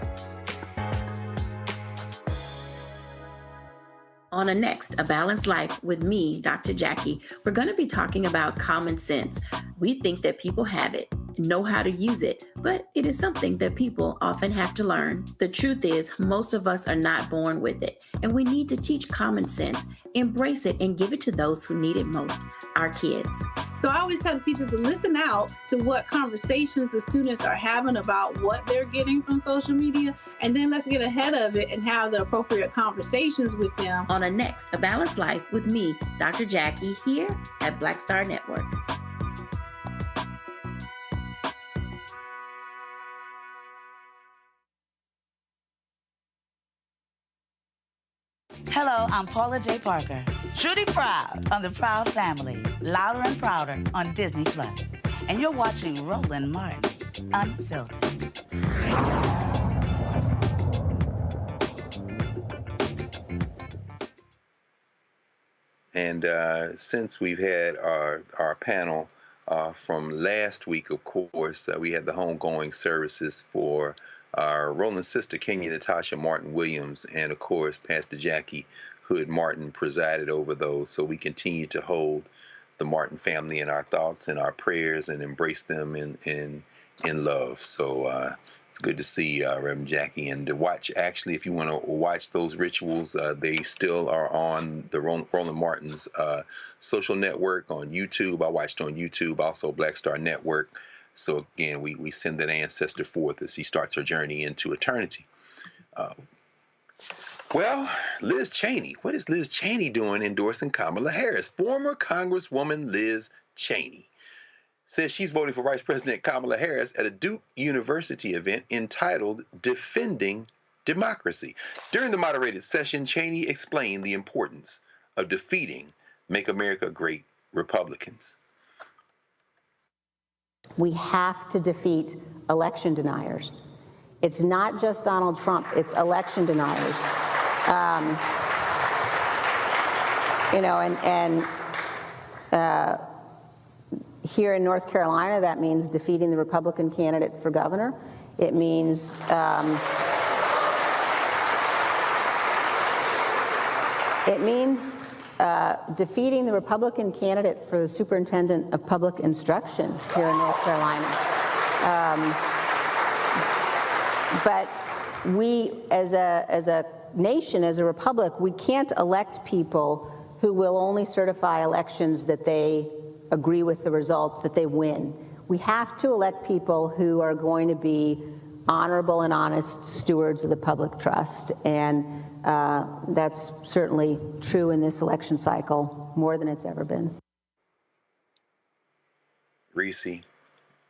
On a next, A Balanced Life with me, Dr. Jackie, we're going to be talking about common sense. We think that people have it, know how to use it, but it is something that people often have to learn. The truth is, most of us are not born with it, and we need to teach common sense, embrace it, and give it to those who need it most, our kids. So I always tell teachers to listen out to what conversations the students are having about what they're getting from social media, and then let's get ahead of it and have the appropriate conversations with them. On a next, A Balanced Life with me, Dr. Jackie, here at Black Star Network. Hello, I'm Paula J. Parker. Truly proud on the Proud Family, Louder and Prouder on Disney+. And you're watching Roland Martin, Unfiltered. And since we've had our panel from last week, of course, we had the homegoing services for our Roland's sister, Kenya Natasha Martin Williams, and of course, Pastor Jackie Hood Martin presided over those. So we continue to hold the Martin family in our thoughts and our prayers and embrace them in love. So it's good to see Reverend Jackie, and to watch. Actually, if you want to watch those rituals, they still are on the Roland Martin's social network on YouTube. I watched on YouTube, also Black Star Network. So again, we send that ancestor forth as he starts her journey into eternity. Well, Liz Cheney. What is Liz Cheney doing endorsing Kamala Harris? Former Congresswoman Liz Cheney says she's voting for Vice President Kamala Harris at a Duke University event entitled Defending Democracy. During the moderated session, Cheney explained the importance of defeating Make America Great Republicans. We have to defeat election deniers. It's not just Donald Trump, it's election deniers. Here in North Carolina, that means defeating the Republican candidate for governor. It means defeating the Republican candidate for the superintendent of public instruction here in North Carolina. But we, as a nation, as a republic, we can't elect people who will only certify elections that they agree with the results, that they win. We have to elect people who are going to be honorable and honest stewards of the public trust. And that's certainly true in this election cycle, more than it's ever been. Reese,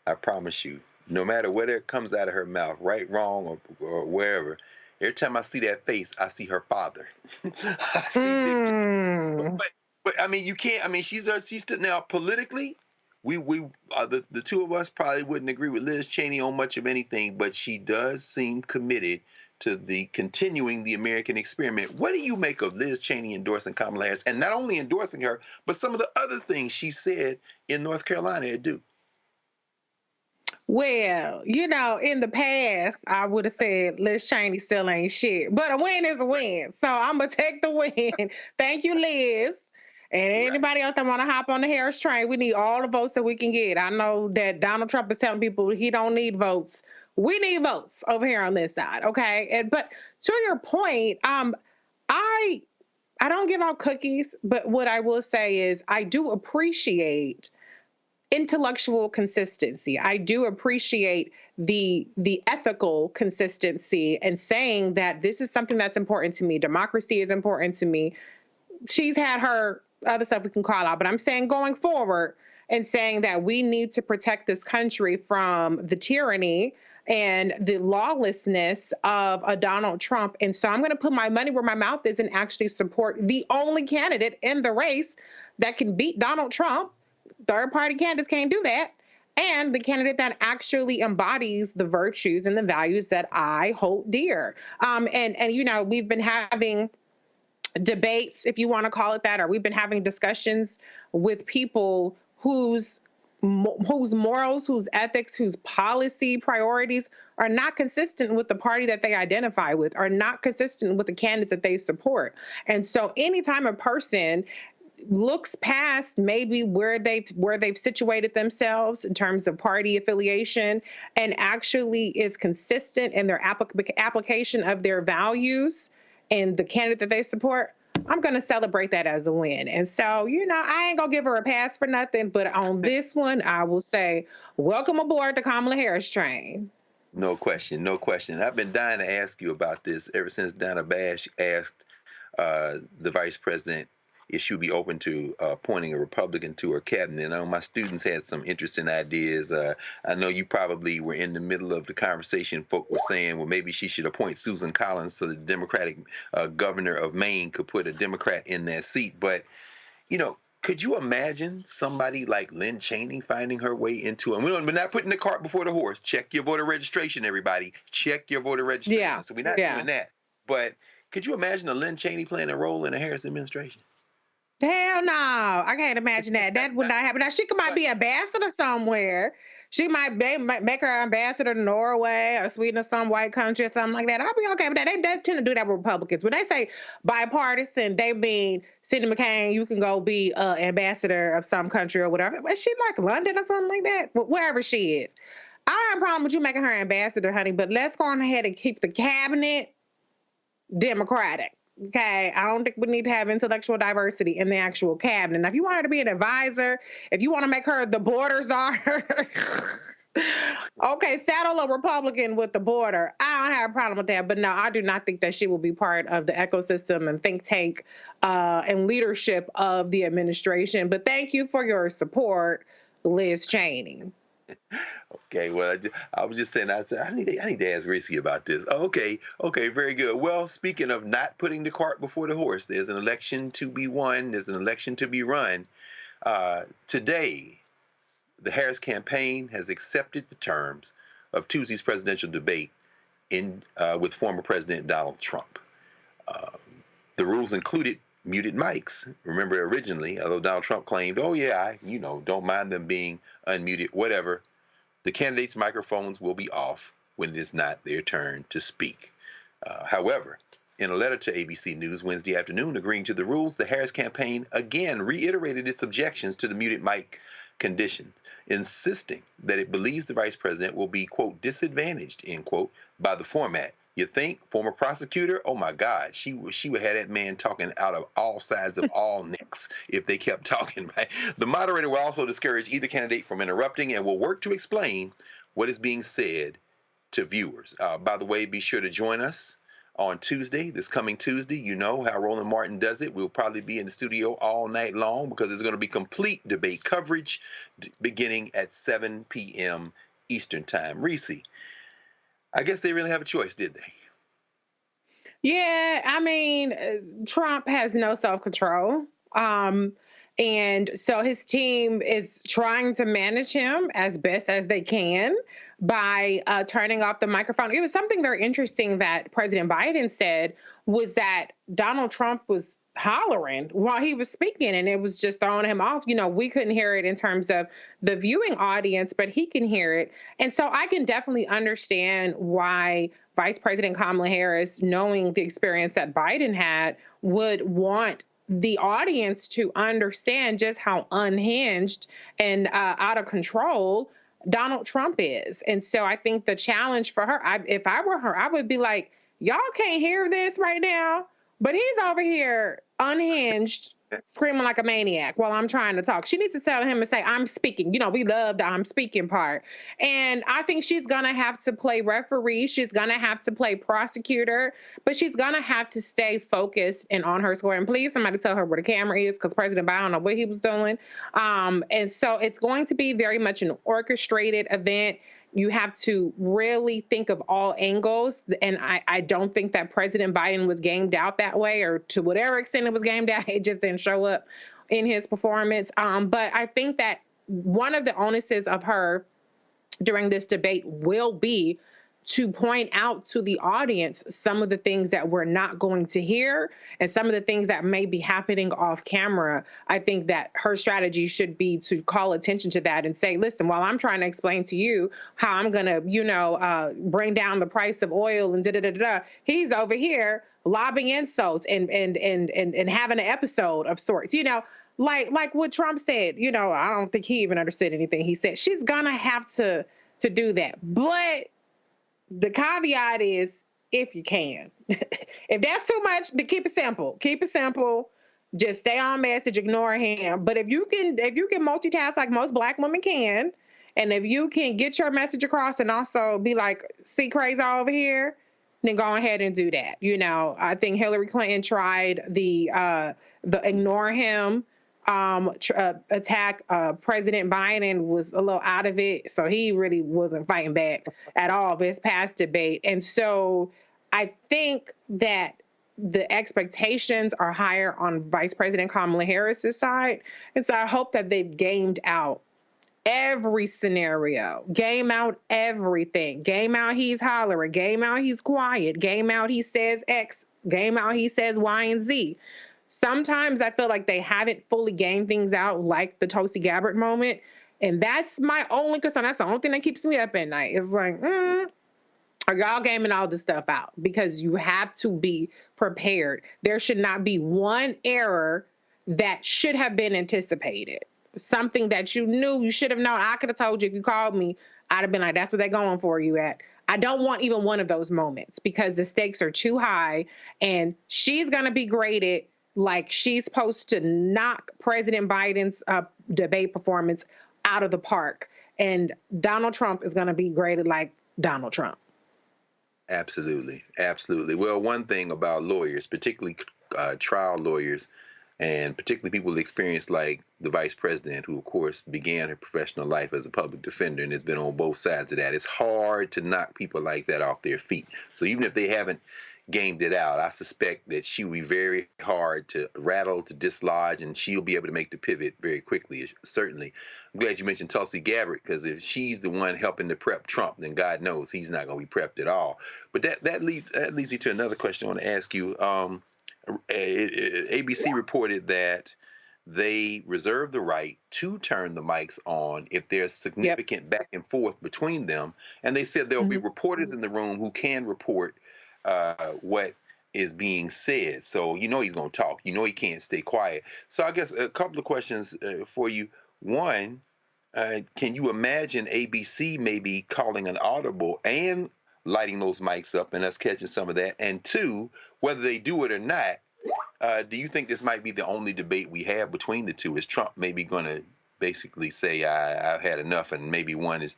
I promise you, no matter what it comes out of her mouth, right, wrong, or wherever, every time I see that face, I see her father. But I mean, you can't. I mean, she's still now politically. The two of us probably wouldn't agree with Liz Cheney on much of anything, but she does seem committed to continuing the American experiment. What do you make of Liz Cheney endorsing Kamala Harris, and not only endorsing her, but some of the other things she said in North Carolina at Duke? Well, in the past, I would have said Liz Cheney still ain't shit, but a win is a win. So I'm going to take the win. Thank you, Liz. And anybody else that want to hop on the Harris train, we need all the votes that we can get. I know that Donald Trump is telling people he don't need votes. We need votes over here on this side, okay? But to your point, I don't give out cookies, but what I will say is I do appreciate intellectual consistency. I do appreciate the ethical consistency and saying that this is something that's important to me. Democracy is important to me. She's had her other stuff we can call out, but I'm saying going forward and saying that we need to protect this country from the tyranny and the lawlessness of a Donald Trump. And so I'm going to put my money where my mouth is and actually support the only candidate in the race that can beat Donald Trump. Third-party candidates can't do that. And the candidate that actually embodies the virtues and the values that I hold dear. And we've been having debates, if you want to call it that, or we've been having discussions with people whose morals, whose ethics, whose policy priorities are not consistent with the party that they identify with, are not consistent with the candidates that they support. And so anytime a person looks past maybe where they've situated themselves in terms of party affiliation and actually is consistent in their application of their values and the candidate that they support, I'm going to celebrate that as a win. And so, you know, I ain't going to give her a pass for nothing, but on this one, I will say, welcome aboard the Kamala Harris train. No question, no question. I've been dying to ask you about this ever since Donna Bash asked the vice president if she'll be open to appointing a Republican to her cabinet. I know my students had some interesting ideas. I know you probably were in the middle of the conversation. Folk were saying, well, maybe she should appoint Susan Collins so the Democratic governor of Maine could put a Democrat in that seat. But, you know, could you imagine somebody like Liz Cheney finding her way into it? We're not putting the cart before the horse. Check your voter registration, everybody. Check your voter registration. Yeah. So we're not doing that. But could you imagine a Liz Cheney playing a role in the Harris administration? Hell no. I can't imagine that. That would not happen. Now, she might be ambassador somewhere. She might make her ambassador to Norway or Sweden or some white country or something like that. I'll be okay with that. They tend to do that with Republicans. When they say bipartisan, they mean Cindy McCain, you can go be ambassador of some country or whatever. Is she like London or something like that? Wherever she is. I don't have a problem with you making her ambassador, honey, but let's go on ahead and keep the cabinet Democratic. Okay, I don't think we need to have intellectual diversity in the actual cabinet. Now, if you want her to be an advisor, if you want to make her the border czar, okay, saddle a Republican with the border. I don't have a problem with that. But no, I do not think that she will be part of the ecosystem and think tank and leadership of the administration. But thank you for your support, Liz Cheney. Okay, well, I was just saying, I need to ask Risky about this. Okay, very good. Well, speaking of not putting the cart before the horse, there's an election to be won. There's an election to be run. Today, the Harris campaign has accepted the terms of Tuesday's presidential debate with former President Donald Trump. The rules included muted mics. Remember, originally, although Donald Trump claimed, oh yeah, don't mind them being unmuted, whatever, the candidates' microphones will be off when it is not their turn to speak. However, in a letter to ABC News Wednesday afternoon agreeing to the rules, the Harris campaign again reiterated its objections to the muted mic conditions, insisting that it believes the vice president will be, quote, disadvantaged, end quote, by the format. You think, former prosecutor? Oh my God, she would have that man talking out of all sides of all necks if they kept talking, right? The moderator will also discourage either candidate from interrupting and will work to explain what is being said to viewers. By the way, be sure to join us on Tuesday, this coming Tuesday. You know how Roland Martin does it. We'll probably be in the studio all night long because there's going to be complete debate coverage beginning at 7 p.m. Eastern Time. Reese, I guess they really have a choice, did they? Yeah, I mean, Trump has no self-control. And so his team is trying to manage him as best as they can by turning off the microphone. It was something very interesting that President Biden said was that Donald Trump was hollering while he was speaking, and it was just throwing him off. We couldn't hear it in terms of the viewing audience, but he can hear it. And so I can definitely understand why Vice President Kamala Harris, knowing the experience that Biden had, would want the audience to understand just how unhinged and out of control Donald Trump is. And so I think the challenge for her, if I were her, I would be like, y'all can't hear this right now, but he's over here unhinged, screaming like a maniac while I'm trying to talk. She needs to tell him and say, I'm speaking. We love the I'm speaking part. And I think she's going to have to play referee. She's going to have to play prosecutor, but she's going to have to stay focused and on her score. And please, somebody tell her where the camera is, because President Biden, I don't know what he was doing. And so it's going to be very much an orchestrated event. You have to really think of all angles. And I don't think that President Biden was gamed out that way, or to whatever extent it was gamed out, it just didn't show up in his performance. But I think that one of the onuses of her during this debate will be to point out to the audience some of the things that we're not going to hear and some of the things that may be happening off camera. I think that her strategy should be to call attention to that and say, listen, while I'm trying to explain to you how I'm going to, bring down the price of oil and da-da-da-da, he's over here lobbing insults and having an episode of sorts, like what Trump said. I don't think he even understood anything he said. She's going to have to do that. But the caveat is, if you can. If that's too much, then keep it simple. Keep it simple. Just stay on message, ignore him. But if you can multitask like most Black women can, and if you can get your message across and also be like, see crazy over here, then go ahead and do that. You know, I think Hillary Clinton tried the ignore him attack. President Biden was a little out of it, so he really wasn't fighting back at all this past debate. And so I think that the expectations are higher on Vice President Kamala Harris's side. And so I hope that they've gamed out every scenario, game out everything, game out he's hollering, game out he's quiet, game out he says X, game out he says Y and Z. Sometimes I feel like they haven't fully gamed things out, like the Tulsi Gabbard moment. And that's my only concern. That's the only thing that keeps me up at night. It's like, are y'all gaming all this stuff out? Because you have to be prepared. There should not be one error that should have been anticipated. Something that you knew, you should have known. I could have told you if you called me, I'd have been like, that's what they're going for you at. I don't want even one of those moments because the stakes are too high, and she's going to be graded like she's supposed to knock President Biden's debate performance out of the park. And Donald Trump is going to be graded like Donald Trump. Absolutely. Absolutely. Well, one thing about lawyers, particularly trial lawyers, and particularly people with experience like the vice president, who, of course, began her professional life as a public defender and has been on both sides of that, it's hard to knock people like that off their feet. So even if they haven't gamed it out, I suspect that she will be very hard to rattle, to dislodge, and she'll be able to make the pivot very quickly, certainly. I'm glad you mentioned Tulsi Gabbard, because if she's the one helping to prep Trump, then God knows he's not going to be prepped at all. But that leads me to another question I want to ask you. ABC reported that they reserve the right to turn the mics on if there's significant back and forth between them. And they said there'll be reporters in the room who can report what is being said. So you know he's going to talk. You know he can't stay quiet. So I guess a couple of questions for you. One, can you imagine ABC maybe calling an audible and lighting those mics up and us catching some of that? And two, whether they do it or not, do you think this might be the only debate we have between the two? Is Trump maybe going to basically say, I've had enough, and maybe one is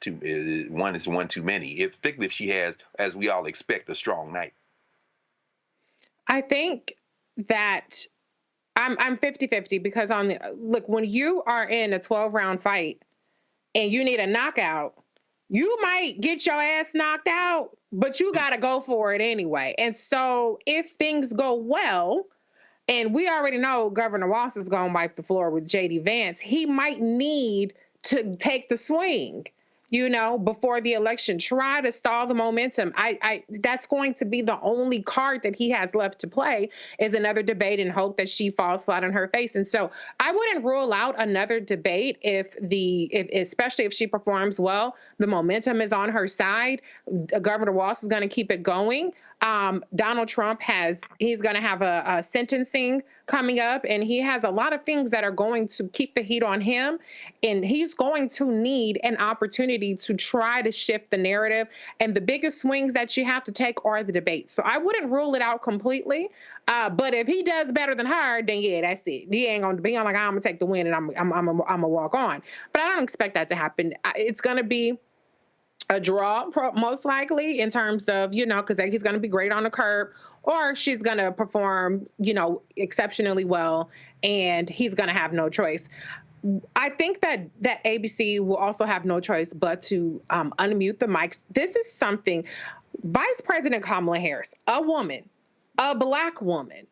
one too many, particularly if she has, as we all expect, a strong night? I think that I'm 50-50 because look, when you are in a 12-round fight and you need a knockout, you might get your ass knocked out, but you got to go for it anyway. And so if things go well, and we already know Governor Walz is going to wipe the floor with J.D. Vance, he might need to take the swing, before the election, try to stall the momentum. That's going to be the only card that he has left to play, is another debate, and hope that she falls flat on her face. And so I wouldn't rule out another debate especially if she performs well, the momentum is on her side. Governor Walz is going to keep it going. Donald Trump he's going to have a sentencing coming up, and he has a lot of things that are going to keep the heat on him, and he's going to need an opportunity to try to shift the narrative. And the biggest swings that you have to take are the debates. So I wouldn't rule it out completely. But if he does better than her, then yeah, that's it. He ain't going to be like, I'm going to take the win and I'm going to walk on. But I don't expect that to happen. It's going to be a draw, most likely, in terms of, because he's going to be great on the curb, or she's going to perform, exceptionally well, and he's going to have no choice. I think that ABC will also have no choice but to unmute the mics. This is something Vice President Kamala Harris, a woman, a Black woman,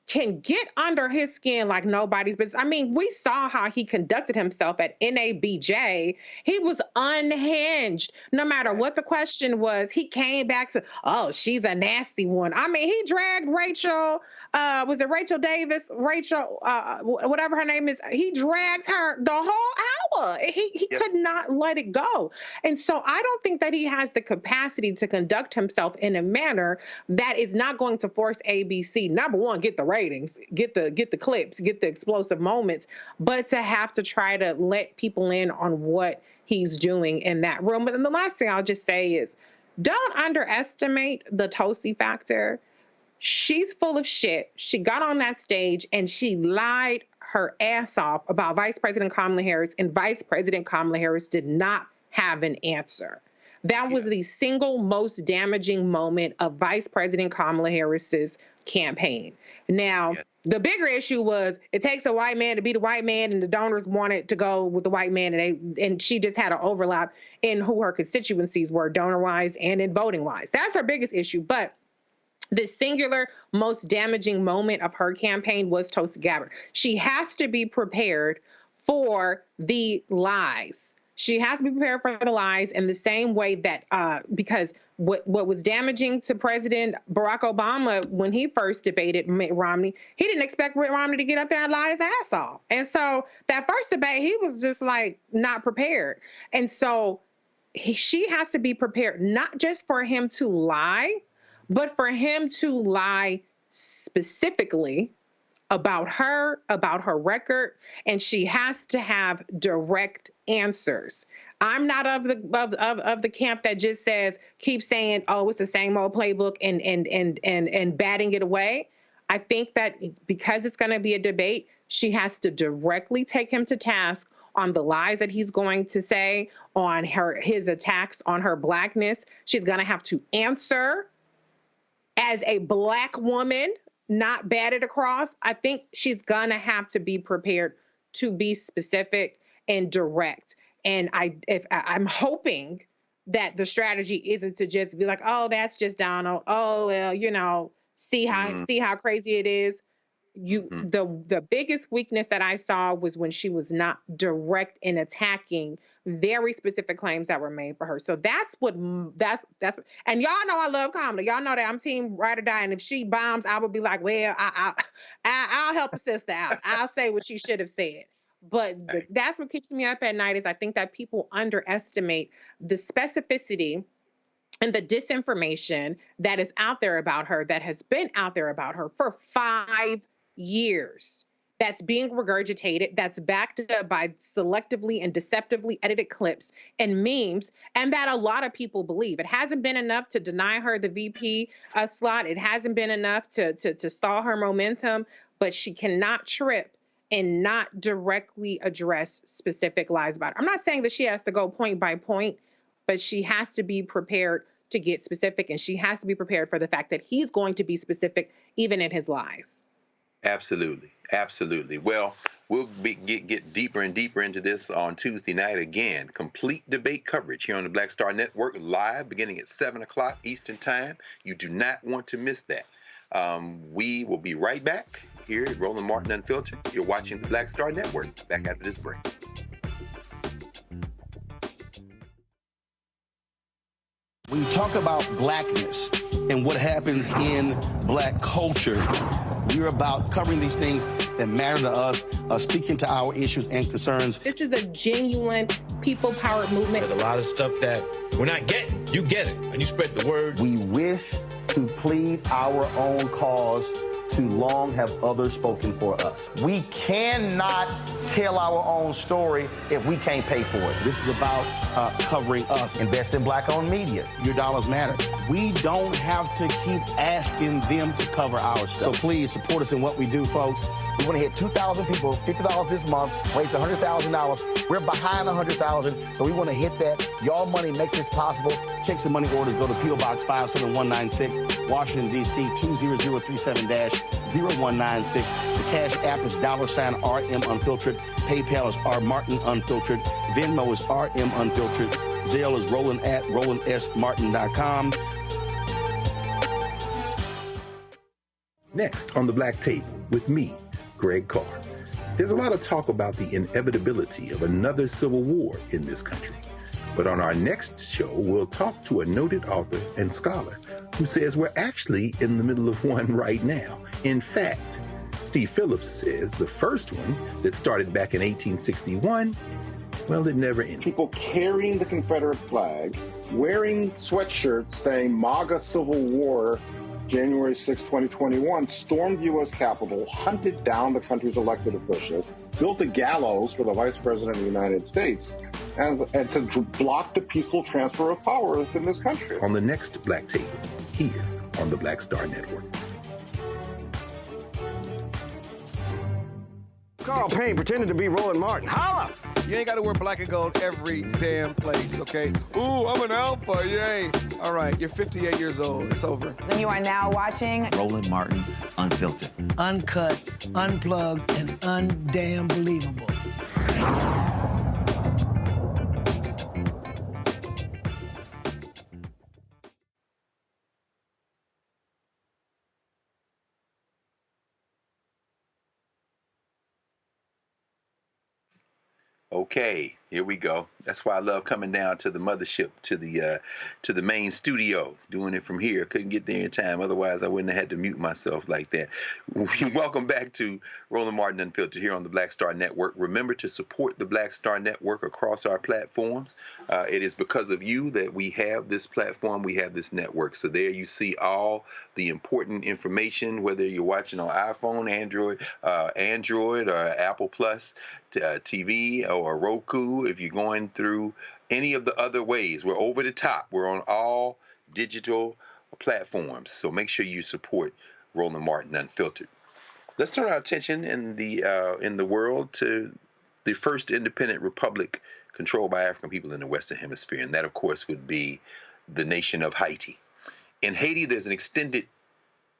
can get under his skin like nobody's business. I mean, we saw how he conducted himself at NABJ. He was unhinged. No matter what the question was, he came back to, oh, she's a nasty one. I mean, he dragged Rachel, was it Rachel Davis? Whatever her name is. He dragged her the whole hour. He could not let it go. And so I don't think that he has the capacity to conduct himself in a manner that is not going to force ABC, number one, get the ratings, get the clips, get the explosive moments, but to have to try to let people in on what he's doing in that room. And the last thing I'll just say is, don't underestimate the Tosi factor. She's full of shit. She got on that stage and she lied her ass off about Vice President Kamala Harris, and Vice President Kamala Harris did not have an answer. That was the single most damaging moment of Vice President Kamala Harris's campaign. Now, the bigger issue was it takes a white man to be the white man, and the donors wanted to go with the white man, and she just had an overlap in who her constituencies were, donor-wise and in voting-wise. That's her biggest issue. But the singular most damaging moment of her campaign was Tulsi Gabbard. She has to be prepared for the lies. She has to be prepared for the lies in the same way that, because what was damaging to President Barack Obama when he first debated Mitt Romney, he didn't expect Mitt Romney to get up there and lie his ass off. And so that first debate, he was just like not prepared. And so she has to be prepared, not just for him to lie, but for him to lie specifically about her record, and she has to have direct answers. I'm not of the camp that just says, keep saying, oh, it's the same old playbook and batting it away. I think that because it's going to be a debate, she has to directly take him to task on the lies that he's going to say, on his attacks on her blackness. She's going to have to answer as a Black woman, not batted across. I think she's gonna have to be prepared to be specific and direct. And I'm hoping that the strategy isn't to just be like, oh, that's just Donald. Oh, well, see how crazy it is. The biggest weakness that I saw was when she was not direct in attacking very specific claims that were made for her. So that's and y'all know I love Kamala. Y'all know that I'm team ride or die. And if she bombs, I would be like, well, I'll help a sister out. I'll say what she should have said. But that's what keeps me up at night, is I think that people underestimate the specificity and the disinformation that is out there about her, that has been out there about her for 5 years. That's being regurgitated, that's backed up by selectively and deceptively edited clips and memes, and that a lot of people believe. It hasn't been enough to deny her the VP slot. It hasn't been enough to stall her momentum, but she cannot trip and not directly address specific lies about her. I'm not saying that she has to go point by point, but she has to be prepared to get specific, and she has to be prepared for the fact that he's going to be specific even in his lies. Absolutely. Absolutely. Well, we'll get deeper and deeper into this on Tuesday night again. Complete debate coverage here on the Black Star Network, live beginning at 7 o'clock Eastern Time. You do not want to miss that. We will be right back here at Roland Martin Unfiltered. You're watching the Black Star Network. Back after this break. When you talk about blackness and what happens in Black culture, we're about covering these things that matter to us, speaking to our issues and concerns. This is a genuine people-powered movement. There's a lot of stuff that we're not getting. You get it, and you spread the word. We wish to plead our own cause. Too long have others spoken for us. We cannot tell our own story if we can't pay for it. This is about covering us. Invest in Black-owned media. Your dollars matter. We don't have to keep asking them to cover our stuff. So please support us in what we do, folks. We want to hit 2,000 people, $50 this month, raise $100,000. We're behind 100,000, so we want to hit that. Y'all money makes this possible. Check some money orders. Go to P.O. Box 57196, Washington, D.C. 20037-0196. The Cash App is $RM Unfiltered. PayPal is R Martin Unfiltered. Venmo is RM Unfiltered. Zelle is Roland at RolandSMartin.com. Next on the Black Table with me, Greg Carr. There's a lot of talk about the inevitability of another civil war in this country. But on our next show, we'll talk to a noted author and scholar who says we're actually in the middle of one right now. In fact, Steve Phillips says the first one that started back in 1861, well, it never ended. People carrying the Confederate flag, wearing sweatshirts saying MAGA Civil War, January 6, 2021, stormed the U.S. Capitol, hunted down the country's elected officials, built a gallows for the Vice President of the United States, and to block the peaceful transfer of power in this country. On the next Black Table, here on the Black Star Network. Carl Payne pretending to be Roland Martin. Holla! You ain't got to wear black and gold every damn place, okay? Ooh, I'm an alpha, yay. All right, you're 58 years old. It's over. And you are now watching Roland Martin Unfiltered. Uncut, unplugged, and undamn believable. Okay, here we go. That's why I love coming down to the mothership, to the main studio, doing it from here. Couldn't get there in time, otherwise I wouldn't have had to mute myself like that. Welcome back to Roland Martin Unfiltered here on the Black Star Network. Remember to support the Black Star Network across our platforms. It is because of you that we have this platform, we have this network. So there you see all the important information, whether you're watching on iPhone, Android, or Apple Plus TV, or Roku. If you're going through any of the other ways, we're over the top. We're on all digital platforms. So make sure you support Roland Martin Unfiltered. Let's turn our attention in the world to the first independent republic controlled by African people in the Western Hemisphere, and that, of course, would be the nation of Haiti. In Haiti, there's an extended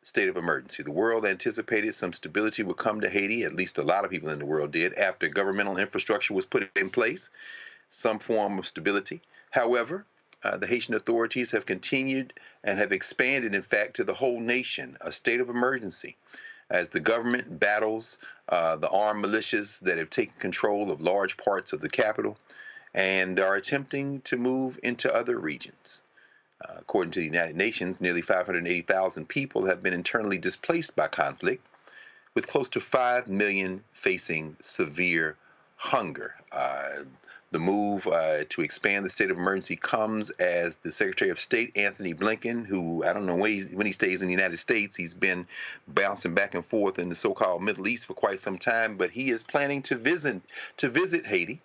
state of emergency. The world anticipated some stability would come to Haiti, at least a lot of people in the world did, after governmental infrastructure was put in place, some form of stability. However, the Haitian authorities have continued and have expanded, in fact, to the whole nation, a state of emergency, as the government battles the armed militias that have taken control of large parts of the capital and are attempting to move into other regions. According to the United Nations, nearly 580,000 people have been internally displaced by conflict, with close to 5 million facing severe hunger. The move to expand the state of emergency comes as the Secretary of State, Anthony Blinken, who I don't know when he stays in the United States, he's been bouncing back and forth in the so-called Middle East for quite some time, but he is planning to visit Haiti,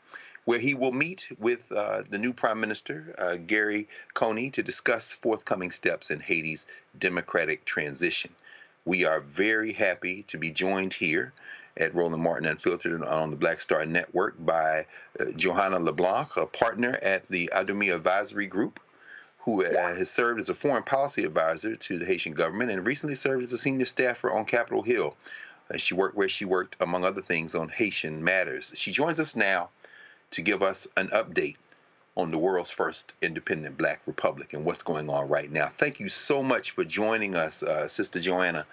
where he will meet with the new Prime Minister, Gary Coney, to discuss forthcoming steps in Haiti's democratic transition. We are very happy to be joined here at Roland Martin Unfiltered on the Black Star Network by Johanna LeBlanc, a partner at the Adumi Advisory Group, who has served as a foreign policy advisor to the Haitian government and recently served as a senior staffer on Capitol Hill. Where she worked, among other things, on Haitian matters. She joins us now to give us an update on the world's first independent Black republic and what's going on right now. Thank you so much for joining us, Sister Joanna.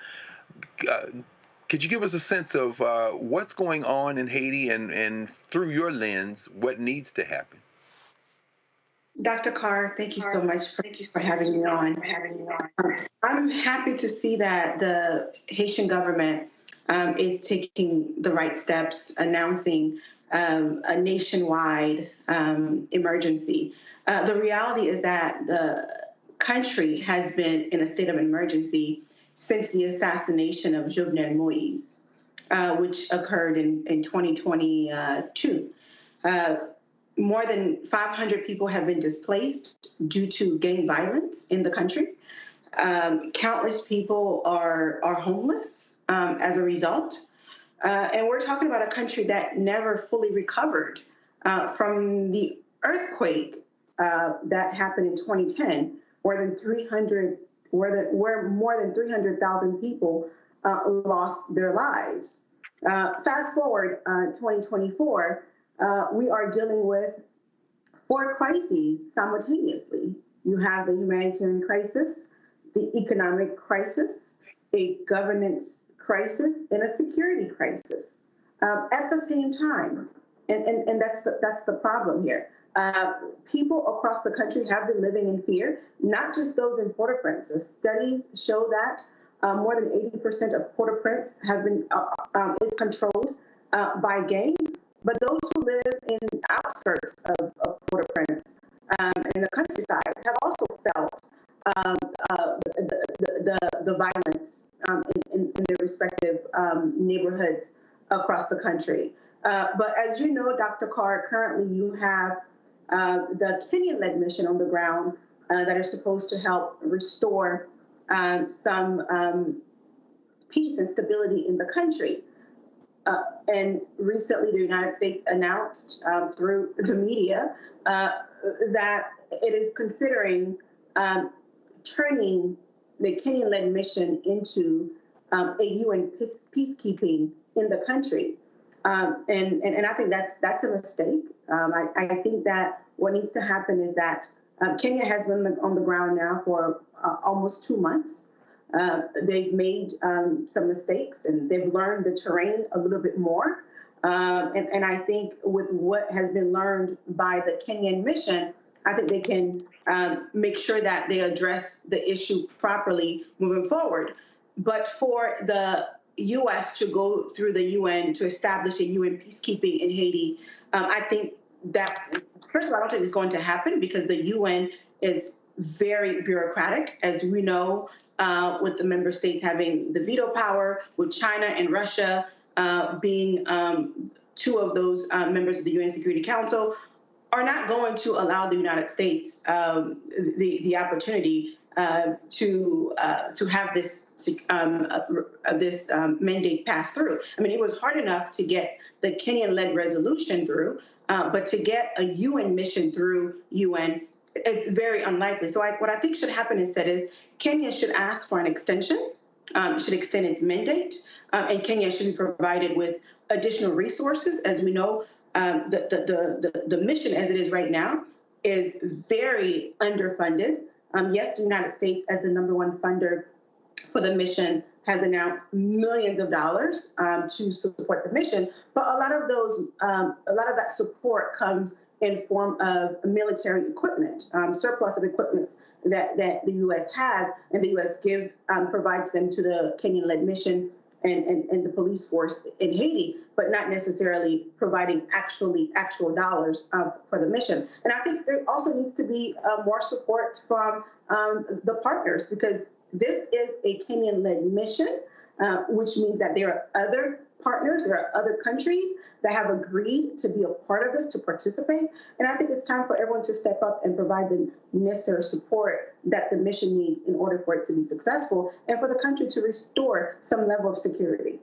Could you give us a sense of what's going on in Haiti and through your lens, what needs to happen? Dr. Carr, thank you so much for having me on. I'm happy to see that the Haitian government is taking the right steps, announcing a nationwide emergency. The reality is that the country has been in a state of emergency since the assassination of Jovenel Moïse, which occurred in 2022. More than 500 people have been displaced due to gang violence in the country. Countless people are homeless as a result. And we're talking about a country that never fully recovered from the earthquake that happened in 2010, where more than 300,000 people lost their lives. Fast forward 2024, we are dealing with 4 crises simultaneously. You have the humanitarian crisis, the economic crisis, a governance crisis, and a security crisis at the same time. And that's the problem here. People across the country have been living in fear, not just those in Port-au-Prince. Studies show that more than 80% of Port-au-Prince have been is controlled by gangs, but those who live in outskirts of Port-au-Prince and the countryside have also felt the violence in their respective neighborhoods across the country. But as you know, Dr. Carr, currently you have the Kenyan-led mission on the ground that are supposed to help restore some peace and stability in the country. And recently, the United States announced through the media that it is considering turning the Kenyan-led mission into a UN peacekeeping in the country. And I think that's a mistake. I think that what needs to happen is that Kenya has been on the ground now for almost 2 months. They've made some mistakes and they've learned the terrain a little bit more. And I think with what has been learned by the Kenyan mission, I think they can make sure that they address the issue properly moving forward. But for the U.S. to go through the UN to establish a UN peacekeeping in Haiti, I think that, first of all, I don't think it's going to happen because the UN is very bureaucratic, as we know, with the member states having the veto power, with China and Russia being two of those members of the UN Security Council, are not going to allow the United States the opportunity to have this mandate pass through. I mean, it was hard enough to get the Kenyan-led resolution through, but to get a UN mission through UN, it's very unlikely. So what I think should happen instead is Kenya should ask for an extension, should extend its mandate, and Kenya should be provided with additional resources. As we know, the mission as it is right now is very underfunded. Yes, the United States, as the #1 funder for the mission, has announced millions of dollars to support the mission, but a lot of that support comes in form of military equipment, surplus of equipment that the U.S. has, and the U.S. provides them to the Kenyan-led mission and the police force in Haiti, but not necessarily providing actual dollars for the mission. And I think there also needs to be more support from the partners, because this is a Kenyan-led mission, which means that there are other partners, there are other countries that have agreed to be a part of this, to participate. And I think it's time for everyone to step up and provide the necessary support that the mission needs in order for it to be successful and for the country to restore some level of security.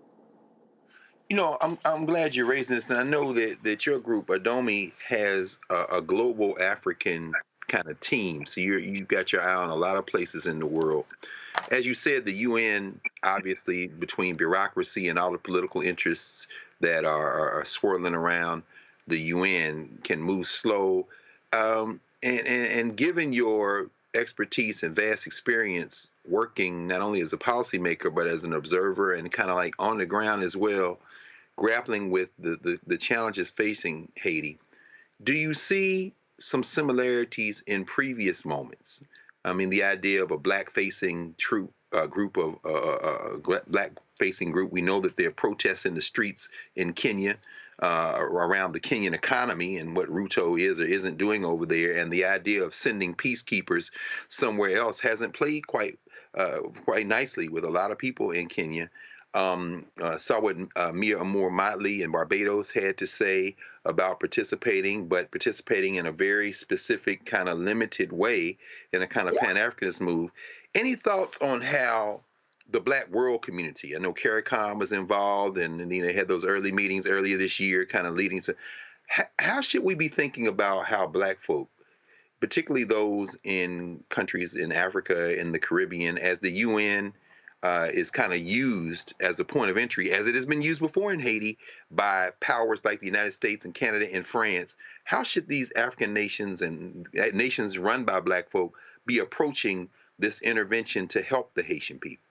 You know, I'm glad you're raising this, and I know that your group, Adomi, has a global African kind of team. So you've got your eye on a lot of places in the world. As you said, the UN, obviously, between bureaucracy and all the political interests that are swirling around the UN, can move slow. And given your expertise and vast experience working not only as a policymaker, but as an observer and kind of like on the ground as well, grappling with the challenges facing Haiti, do you see some similarities in previous moments? I mean, the idea of a black-facing group of black-facing group. We know that there are protests in the streets in Kenya around the Kenyan economy and what Ruto is or isn't doing over there, and the idea of sending peacekeepers somewhere else hasn't played quite nicely with a lot of people in Kenya. Saw what Mia Amour Motley in Barbados had to say about participating, but participating in a very specific kind of limited way in a kind of Pan-Africanist move. Any thoughts on how the Black world community, I know CARICOM was involved, and they had those early meetings earlier this year kind of leading to, how should we be thinking about how Black folk, particularly those in countries in Africa and the Caribbean, as the UN is kind of used as a point of entry, as it has been used before in Haiti by powers like the United States and Canada and France. How should these African nations and nations run by Black folk be approaching this intervention to help the Haitian people?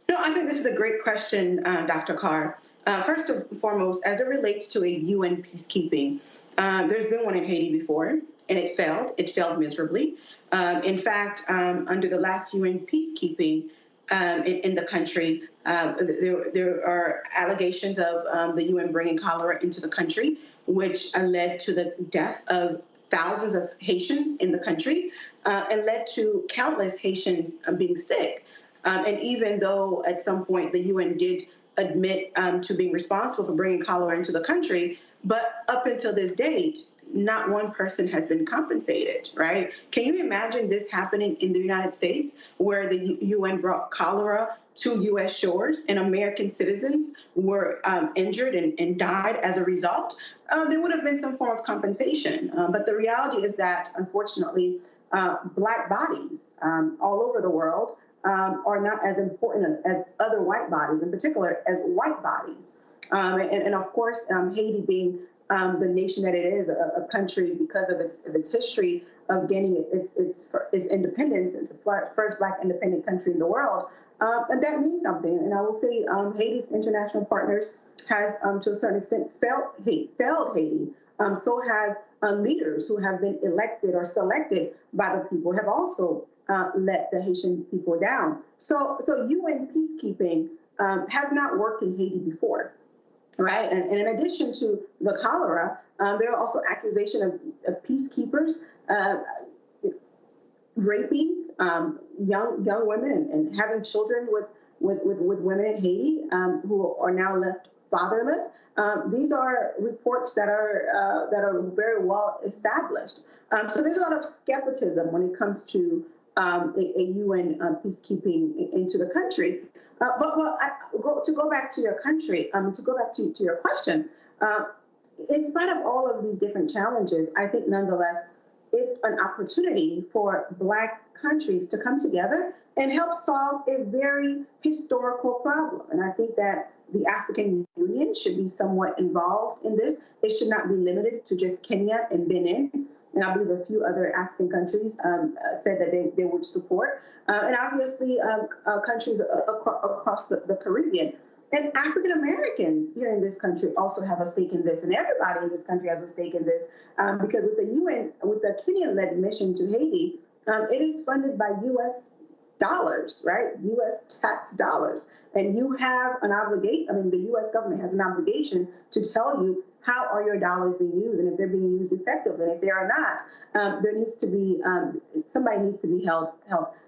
No, I think this is a great question, Dr. Carr. First and foremost, as it relates to a UN peacekeeping, there's been one in Haiti before, and it failed. It failed miserably. In fact, under the last UN peacekeeping, in the country, there are allegations of the UN bringing cholera into the country, which led to the death of thousands of Haitians in the country and led to countless Haitians being sick. And even though at some point the UN did admit to being responsible for bringing cholera into the country, but up until this date, not one person has been compensated, right? Can you imagine this happening in the United States, where the UN brought cholera to U.S. shores and American citizens were injured and died as a result? There would have been some form of compensation. But the reality is that, unfortunately, Black bodies all over the world are not as important as other white bodies, in particular as white bodies. And of course, Haiti being the nation that it is, a country because of its history of gaining its independence. It's the first Black independent country in the world. And that means something. And I will say Haiti's international partners has, to a certain extent, failed Haiti. So has leaders who have been elected or selected by the people have also let the Haitian people down. So UN peacekeeping have not worked in Haiti before. Right, and in addition to the cholera, there are also accusations of peacekeepers raping young women and having children with women in Haiti who are now left fatherless. These are reports that are very well established. So there's a lot of skepticism when it comes to a UN peacekeeping into the country. To go back to your country, to go back to your question, in spite of all of these different challenges, I think nonetheless, it's an opportunity for Black countries to come together and help solve a very historical problem. And I think that the African Union should be somewhat involved in this. It should not be limited to just Kenya and Benin. And I believe a few other African countries said that they would support. And obviously countries across the Caribbean. And African Americans here in this country also have a stake in this. And everybody in this country has a stake in this because with the Kenyan-led mission to Haiti, it is funded by U.S. dollars, right? U.S. tax dollars. And you have an obligation, the U.S. government has an obligation to tell you how are your dollars being used and if they're being used effectively. And if they are not, there needs to be, somebody needs to be held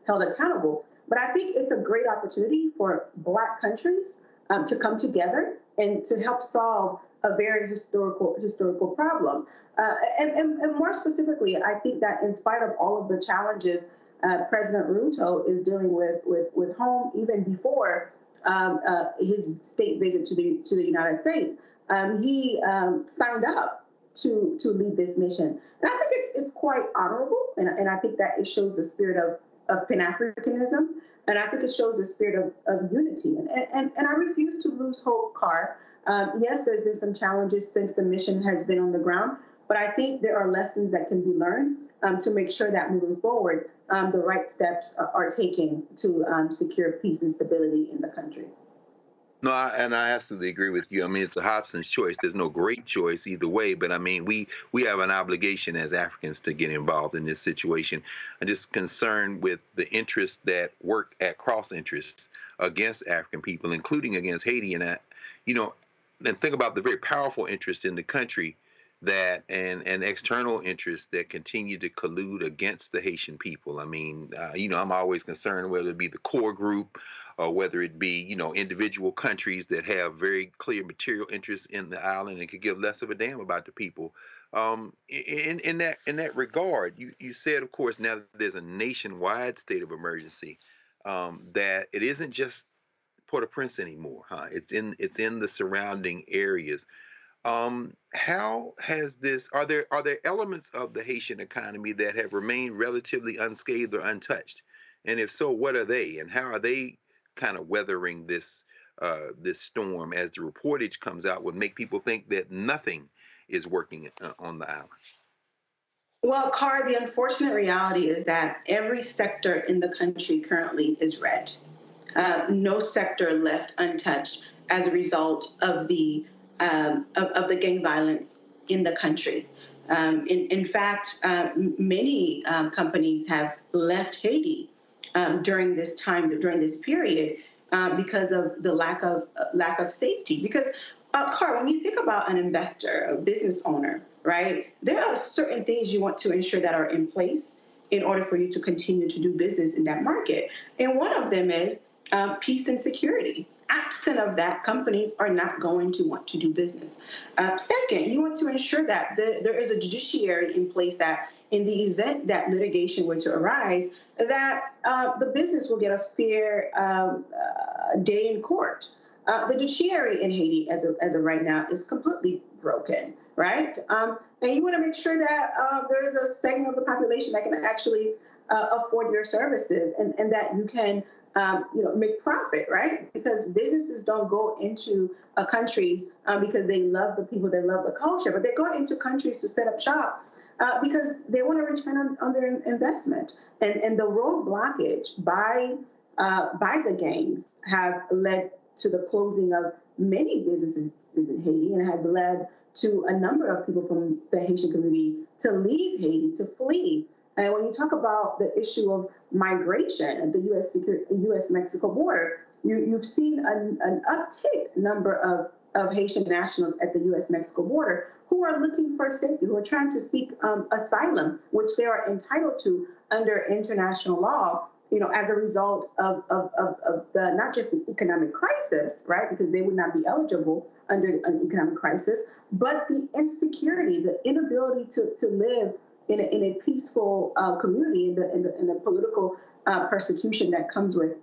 accountable. But I think it's a great opportunity for Black countries to come together and to help solve a very historical problem. And more specifically, I think that in spite of all of the challenges President Ruto is dealing with home, even before his state visit to the United States, he signed up to lead this mission. And I think it's quite honorable, and I think that it shows the spirit of Pan-Africanism, and I think it shows the spirit of unity. And I refuse to lose hope, Carr. Yes, there's been some challenges since the mission has been on the ground, but I think there are lessons that can be learned to make sure that moving forward, the right steps are taken to secure peace and stability in the country. No, and I absolutely agree with you. It's a Hobson's choice. There's no great choice either way, but we have an obligation as Africans to get involved in this situation. I'm just concerned with the interests that work at cross interests against African people, including against Haiti, and think about the very powerful interest in the country that and external interests that continue to collude against the Haitian people. I'm always concerned whether it be the core group or whether it be, individual countries that have very clear material interests in the island and could give less of a damn about the people. In that regard, you said, of course, now that there's a nationwide state of emergency, that it isn't just Port-au-Prince anymore, huh? It's in the surrounding areas. How has this? Are there elements of the Haitian economy that have remained relatively unscathed or untouched? And if so, what are they? And how are they kind of weathering this storm as the reportage comes out would make people think that nothing is working on the island? Well, Carr, the unfortunate reality is that every sector in the country currently is red. No sector left untouched as a result of the gang violence in the country. In fact, many companies have left Haiti during this period because of the lack of safety. Because, Carl, when you think about an investor, a business owner, right, there are certain things you want to ensure that are in place in order for you to continue to do business in that market. And one of them is peace and security. absent of that, companies are not going to want to do business. Second, you want to ensure that there is a judiciary in place that in the event that litigation were to arise, that the business will get a fair day in court. The judiciary in Haiti, as of right now, is completely broken, right? And you want to make sure that there is a segment of the population that can actually afford your services, and that you can, make profit, right? Because businesses don't go into countries because they love the people, they love the culture, but they go into countries to set up shop because they want a return on their investment. And the road blockage by the gangs have led to the closing of many businesses in Haiti, and have led to a number of people from the Haitian community to leave Haiti, to flee. And when you talk about the issue of migration at the U.S.-Mexico border, you've seen an uptick number of Haitian nationals at the U.S.-Mexico border who are looking for safety, who are trying to seek asylum, which they are entitled to under international law, as a result of the not just the economic crisis, right, because they would not be eligible under an economic crisis, but the insecurity, the inability to live in a peaceful community, in the political persecution that comes with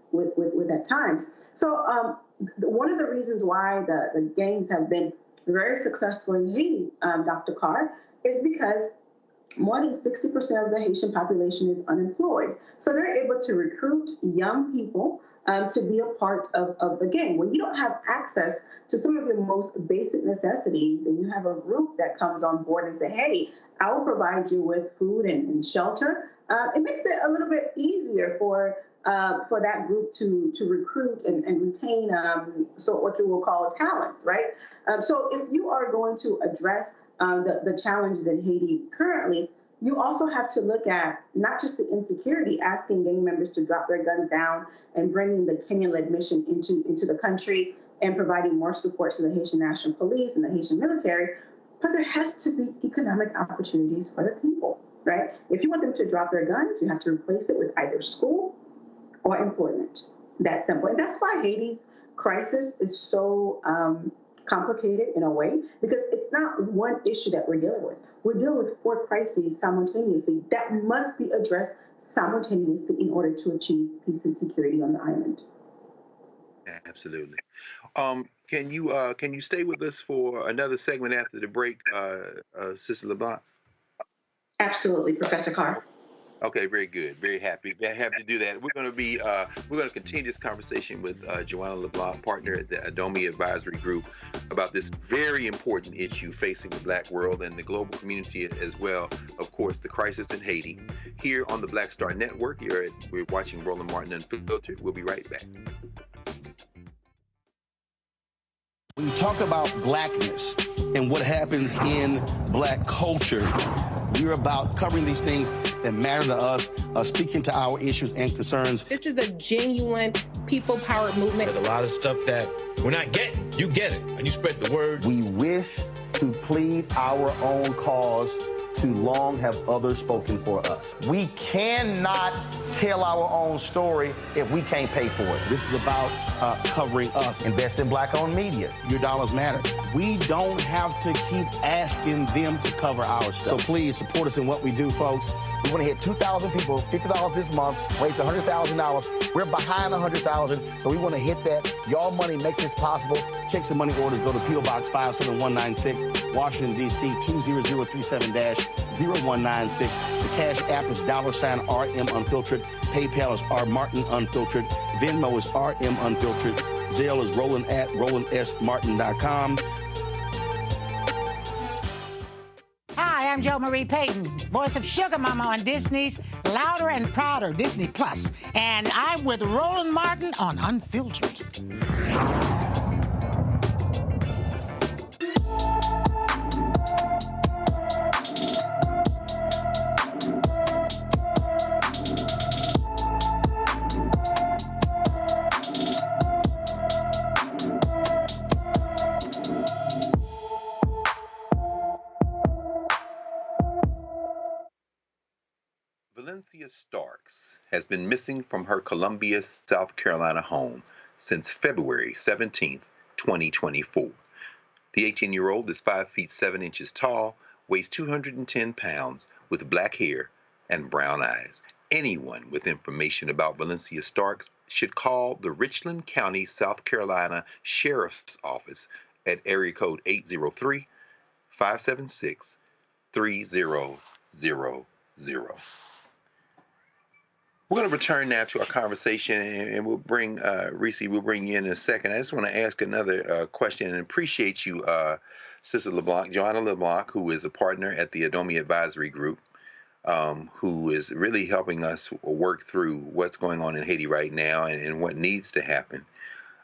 at times. So one of the reasons why the gangs have been very successful in Haiti, Dr. Carr, is because more than 60% of the Haitian population is unemployed. So they're able to recruit young people to be a part of the gang. When you don't have access to some of your most basic necessities, and you have a group that comes on board and say, hey, I will provide you with food and shelter, it makes it a little bit easier for that group to recruit and retain so what you will call talents, right? So if you are going to address the challenges in Haiti currently, you also have to look at not just the insecurity, asking gang members to drop their guns down and bringing the Kenyan-led mission into the country and providing more support to the Haitian National Police and the Haitian military, but there has to be economic opportunities for the people, right? If you want them to drop their guns, you have to replace it with either school or employment. That's simple. And that's why Haiti's crisis is so complicated in a way, because it's not one issue that we're dealing with. We're dealing with 4 crises simultaneously that must be addressed simultaneously in order to achieve peace and security on the island. Absolutely. Can you stay with us for another segment after the break, Sister LeBlanc? Absolutely, Professor Carr. Okay, very good. Very happy to do that. We're going to continue this conversation with Joanna LeBlanc, partner at the Adomi Advisory Group, about this very important issue facing the Black world and the global community as well. Of course, the crisis in Haiti. Here on the Black Star Network, we're watching Roland Martin Unfiltered. We'll be right back. When you talk about blackness and what happens in Black culture, we're about covering these things that matter to us, speaking to our issues and concerns. This is a genuine people-powered movement. There's a lot of stuff that we're not getting. You get it, and you spread the word. We wish to plead our own cause. Too long have others spoken for us. We cannot tell our own story if we can't pay for it. This is about covering us. Invest in Black-owned media. Your dollars matter. We don't have to keep asking them to cover our stuff. So please support us in what we do, folks. We want to hit 2,000 people, $50 this month, raise $100,000. We're behind $100,000, so we want to hit that. Y'all money makes this possible. Checks and money orders go to P.O. Box 57196, Washington, D.C. 20037-0196. The Cash App is $RM Unfiltered. PayPal is R Martin Unfiltered. Venmo is RM Unfiltered. Zelle is Roland at RolandSMartin.com. Hi, I'm Jo Marie Payton, voice of Sugar Mama on Disney's Louder and Prouder Disney Plus, and I'm with Roland Martin on Unfiltered. Valencia Starks has been missing from her Columbia, South Carolina home since February 17th, 2024. The 18-year-old is 5 feet 7 inches tall, weighs 210 pounds, with black hair and brown eyes. Anyone with information about Valencia Starks should call the Richland County, South Carolina Sheriff's Office at area code 803-576-3000. We're going to return now to our conversation, and we'll bring we'll bring you in a second. I just want to ask another question, and appreciate you, Sister LeBlanc, Joanna LeBlanc, who is a partner at the Adomi Advisory Group, who is really helping us work through what's going on in Haiti right now and what needs to happen.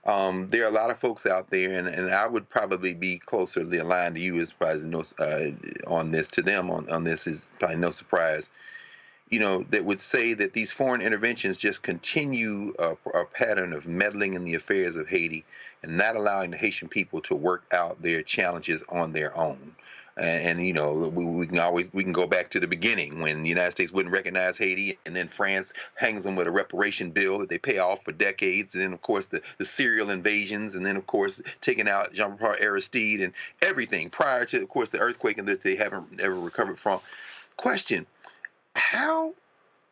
There are a lot of folks out there, and I would probably be closely aligned to you as far as on this, to them on this is probably no surprise. That would say that these foreign interventions just continue a pattern of meddling in the affairs of Haiti and not allowing the Haitian people to work out their challenges on their own. And we can go back to the beginning when the United States wouldn't recognize Haiti, and then France hangs them with a reparation bill that they pay off for decades, and then of course the serial invasions, and then of course taking out Jean-Paul Aristide and everything prior to, of course, the earthquake and this they haven't ever recovered from. Question: How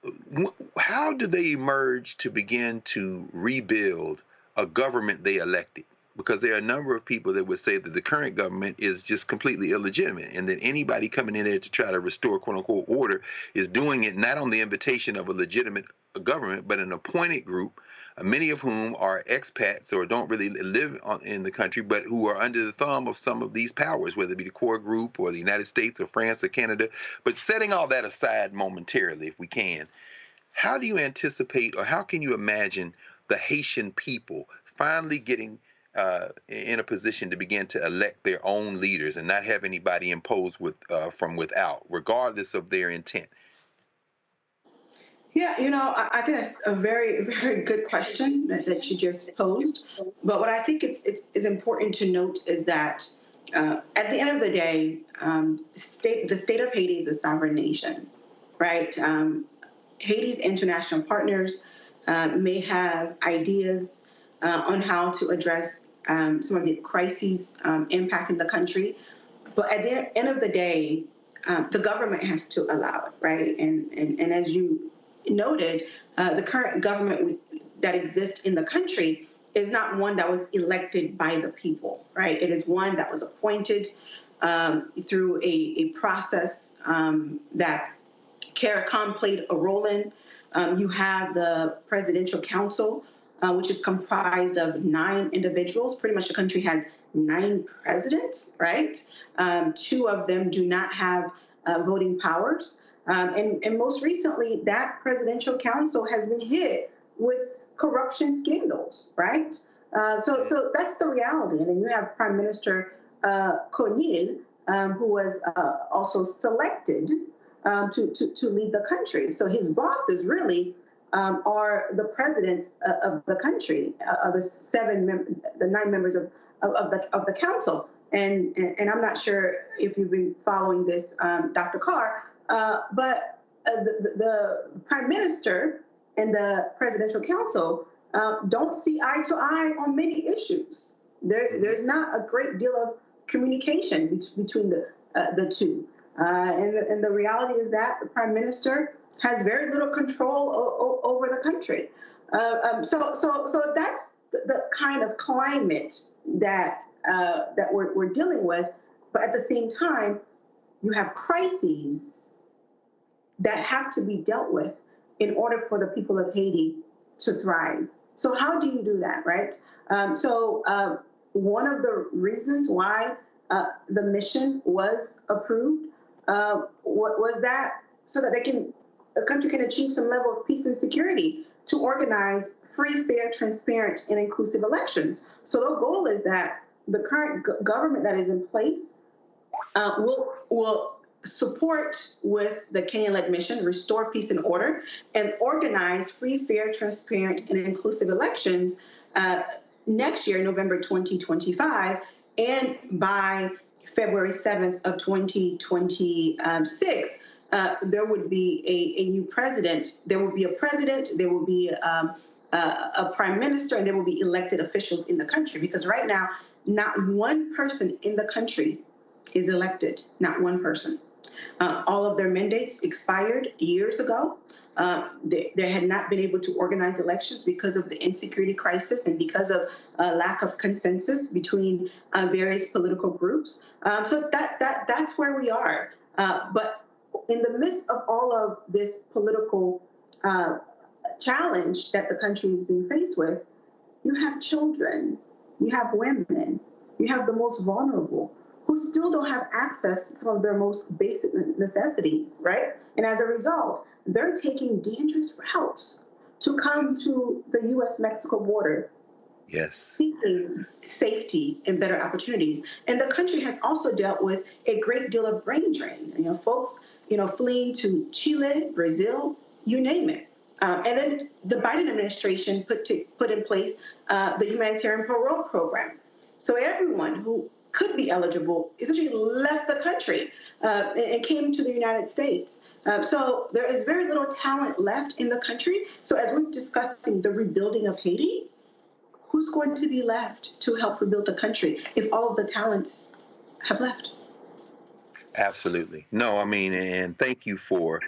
do they emerge to begin to rebuild a government they elected? Because there are a number of people that would say that the current government is just completely illegitimate, and that anybody coming in there to try to restore quote-unquote order is doing it not on the invitation of a legitimate government, but an appointed group, many of whom are expats or don't really live in the country, but who are under the thumb of some of these powers, whether it be the core group or the United States or France or Canada. But setting all that aside momentarily, if we can, how do you anticipate, or how can you imagine the Haitian people finally getting in a position to begin to elect their own leaders and not have anybody imposed from without, regardless of their intent? Yeah, I think that's a very, very good question that you just posed. But what I think is important to note is that at the end of the day, the state of Haiti is a sovereign nation, right? Haiti's international partners may have ideas on how to address some of the crises impacting the country. But at the end of the day, the government has to allow it, right? And as you noted, the current government that exists in the country is not one that was elected by the people, right? It is one that was appointed through a process that CARICOM played a role in. You have the Presidential Council, which is comprised of 9 individuals. Pretty much the country has 9 presidents, right? 2 of them do not have voting powers. And most recently, that Presidential Council has been hit with corruption scandals, right? So that's the reality. And then you have Prime Minister Conil, who was also selected to lead the country. So his bosses really are the presidents of the country, the 9 members of the council. And I'm not sure if you've been following this, Dr. Carr, but the prime minister and the presidential council don't see eye to eye on many issues. There's not a great deal of communication between the two. And the reality is that the prime minister has very little control over the country. So that's the kind of climate that we're dealing with. But at the same time, you have crises that have to be dealt with in order for the people of Haiti to thrive. So how do you do that, right? One of the reasons why the mission was approved was that so that the country can achieve some level of peace and security to organize free, fair, transparent, and inclusive elections. So the goal is that the current government that is in place will support with the Kenyan-led mission, restore peace and order, and organize free, fair, transparent, and inclusive elections next year, November 2025, and by February 7th of 2026, there would be a new president. There will be a president. There will be a prime minister, and there will be elected officials in the country. Because right now, not one person in the country is elected, not one person. All of their mandates expired years ago. They had not been able to organize elections because of the insecurity crisis and because of lack of consensus between various political groups. So that's where we are. But in the midst of all of this political challenge that the country is being faced with, you have children, you have women, you have the most vulnerable who still don't have access to some of their most basic necessities, right? And as a result, they're taking dangerous routes to come to the U.S.-Mexico border, seeking safety and better opportunities. And the country has also dealt with a great deal of brain drain. Folks, fleeing to Chile, Brazil, you name it. And then the Biden administration put in place the humanitarian parole program. So everyone who could be eligible essentially left the country and came to the United States. So there is very little talent left in the country. So as we're discussing the rebuilding of Haiti, who's going to be left to help rebuild the country if all of the talents have left? Absolutely. No, I mean, and thank you for,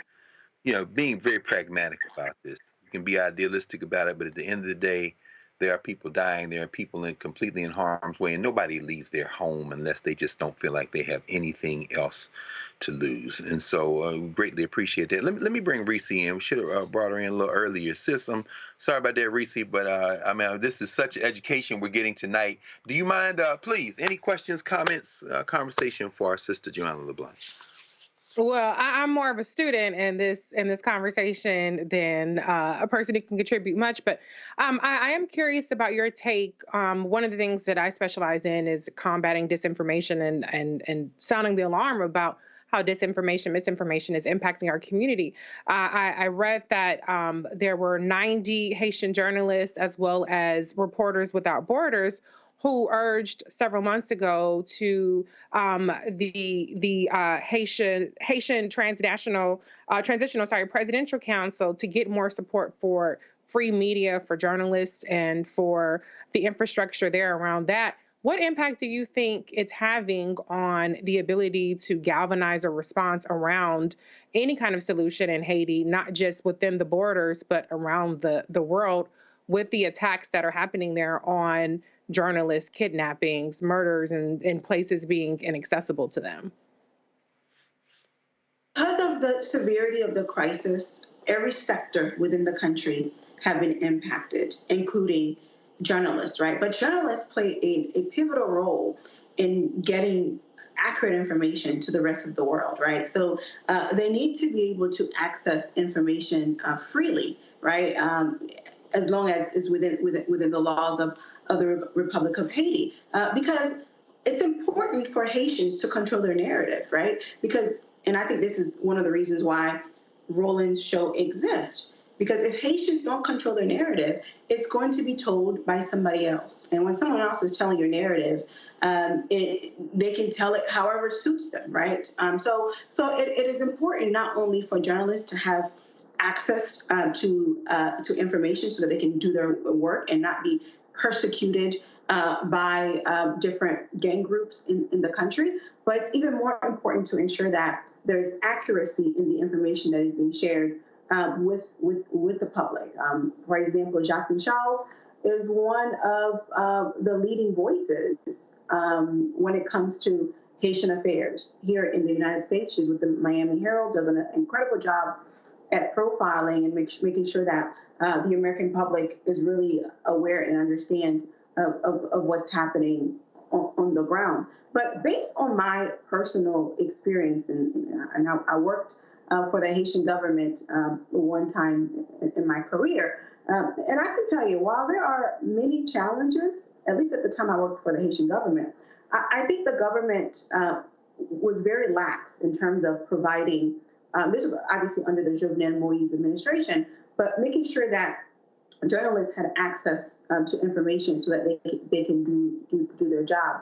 being very pragmatic about this. You can be idealistic about it, but at the end of the day, there are people dying. There are people completely in harm's way, and nobody leaves their home unless they just don't feel like they have anything else to lose. And so we greatly appreciate that. Let me bring Reese in. We should have brought her in a little earlier. Sis, I'm sorry about that, Reese, but this is such education we're getting tonight. Do you mind, please, any questions, comments, conversation for our sister, Joanna LeBlanc? Well, I'm more of a student in this conversation than a person who can contribute much. But I am curious about your take. One of the things that I specialize in is combating disinformation and sounding the alarm about how disinformation, misinformation is impacting our community. I read that there were 90 Haitian journalists as well as Reporters Without Borders who urged several months ago to the Haitian transitional presidential council to get more support for free media for journalists and for the infrastructure there around that. What impact do you think it's having on the ability to galvanize a response around any kind of solution in Haiti, not just within the borders, but around the world, with the attacks that are happening there on journalists, kidnappings, murders, and places being inaccessible to them? Because of the severity of the crisis, every sector within the country have been impacted, including journalists, right? But journalists play a pivotal role in getting accurate information to the rest of the world, right? So they need to be able to access information freely, right? As long as it's within the laws of the Republic of Haiti, because it's important for Haitians to control their narrative, right? And I think this is one of the reasons why Roland's show exists, because if Haitians don't control their narrative, it's going to be told by somebody else. And when someone else is telling your narrative, they can tell it however suits them, right? So it is important not only for journalists to have access to information so that they can do their work and not be persecuted by different gang groups in the country, but it's even more important to ensure that there's accuracy in the information that is being shared with the public. For example, Jacqueline Charles is one of the leading voices when it comes to Haitian affairs here in the United States. She's with the Miami Herald, does an incredible job at profiling and making sure that the American public is really aware and understand of what's happening on the ground. But based on my personal experience, and I worked for the Haitian government one time in my career, and I can tell you, while there are many challenges, at least at the time I worked for the Haitian government, I think the government was very lax in terms of providing, this was obviously under the Jovenel Moïse administration, but making sure that journalists had access to information so that they can do their job.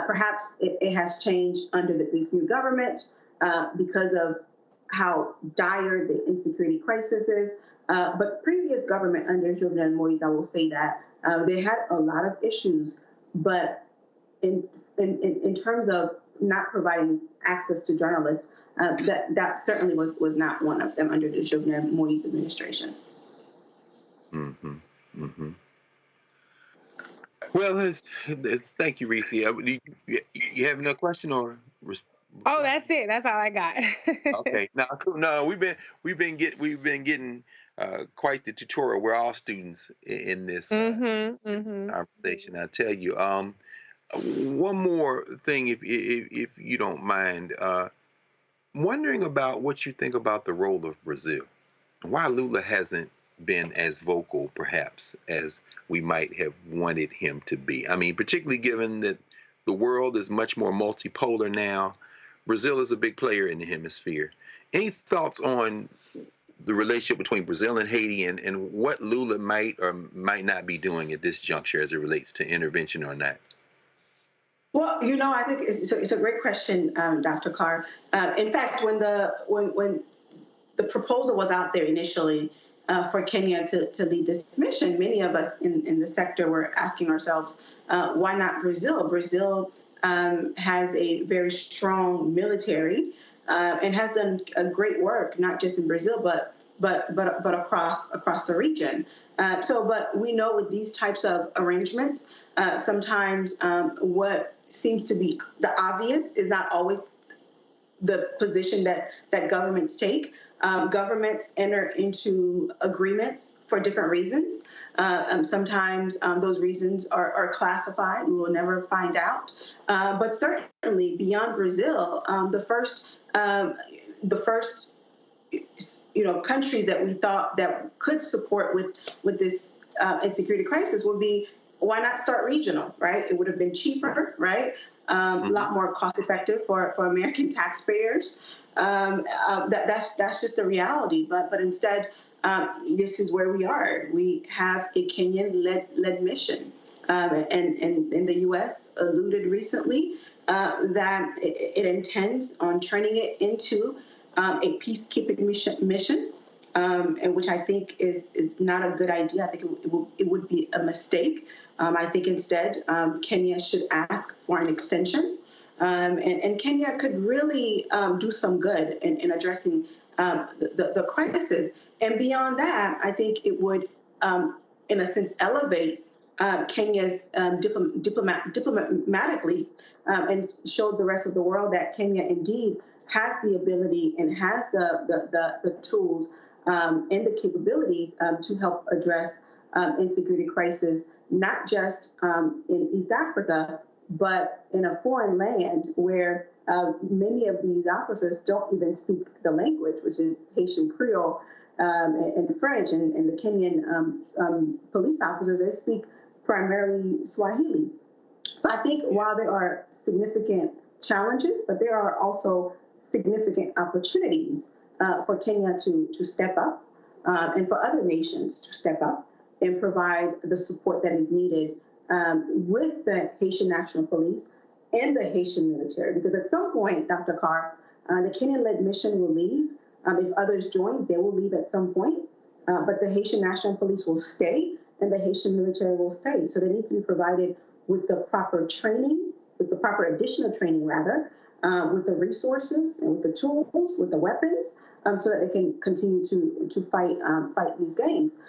Perhaps it has changed under this new government because of how dire the insecurity crisis is. But previous government under Jovenel Moïse, I will say that they had a lot of issues, but in terms of not providing access to journalists, that certainly was not one of them under the Jovenel Moïse administration. Mm-hmm. Mm-hmm. Well, thank you, Reese. You have no question or? Oh, that's it. That's all I got. Okay. Now, cool. No, we've been getting quite the tutorial. We're all students in this conversation. I tell you. One more thing, if you don't mind, wondering about what you think about the role of Brazil. Why Lula hasn't been as vocal, perhaps, as we might have wanted him to be. I mean, particularly given that the world is much more multipolar now. Brazil is a big player in the hemisphere. Any thoughts on the relationship between Brazil and Haiti and what Lula might or might not be doing at this juncture as it relates to intervention or not? Well, I think it's a great question, Dr. Carr. In fact, when the proposal was out there initially for Kenya to lead this mission, many of us in the sector were asking ourselves, why not Brazil? Brazil has a very strong military and has done a great work, not just in Brazil, but across the region. But we know with these types of arrangements, sometimes what seems to be the obvious is not always the position that governments take. Governments enter into agreements for different reasons. Sometimes those reasons are classified. We will never find out. But certainly beyond Brazil, the first countries that we thought that could support with this insecurity crisis would be, why not start regional, right? It would have been cheaper, right? A lot more cost effective for American taxpayers. That's just the reality. But instead, this is where we are. We have a Kenyan-led mission. And the U.S. alluded recently that it intends on turning it into a peacekeeping mission, and which I think is not a good idea. I think it would be a mistake. I think instead Kenya should ask for an extension, and Kenya could really do some good in addressing the crisis. And beyond that, I think it would, in a sense, elevate Kenya's diplomatically and show the rest of the world that Kenya indeed has the ability and has the tools and the capabilities to help address insecurity crisis, not just in East Africa, but in a foreign land where many of these officers don't even speak the language, which is Haitian Creole and French, and the Kenyan police officers, they speak primarily Swahili. So I think while there are significant challenges, but there are also significant opportunities for Kenya to step up and for other nations to step up and provide the support that is needed with the Haitian National Police and the Haitian military. Because at some point, Dr. Carr, the Kenyan-led mission will leave. If others join, they will leave at some point. But the Haitian National Police will stay and the Haitian military will stay. So they need to be provided with the proper training, with the proper additional training, rather, with the resources and with the tools, with the weapons, so that they can continue to fight these gangs.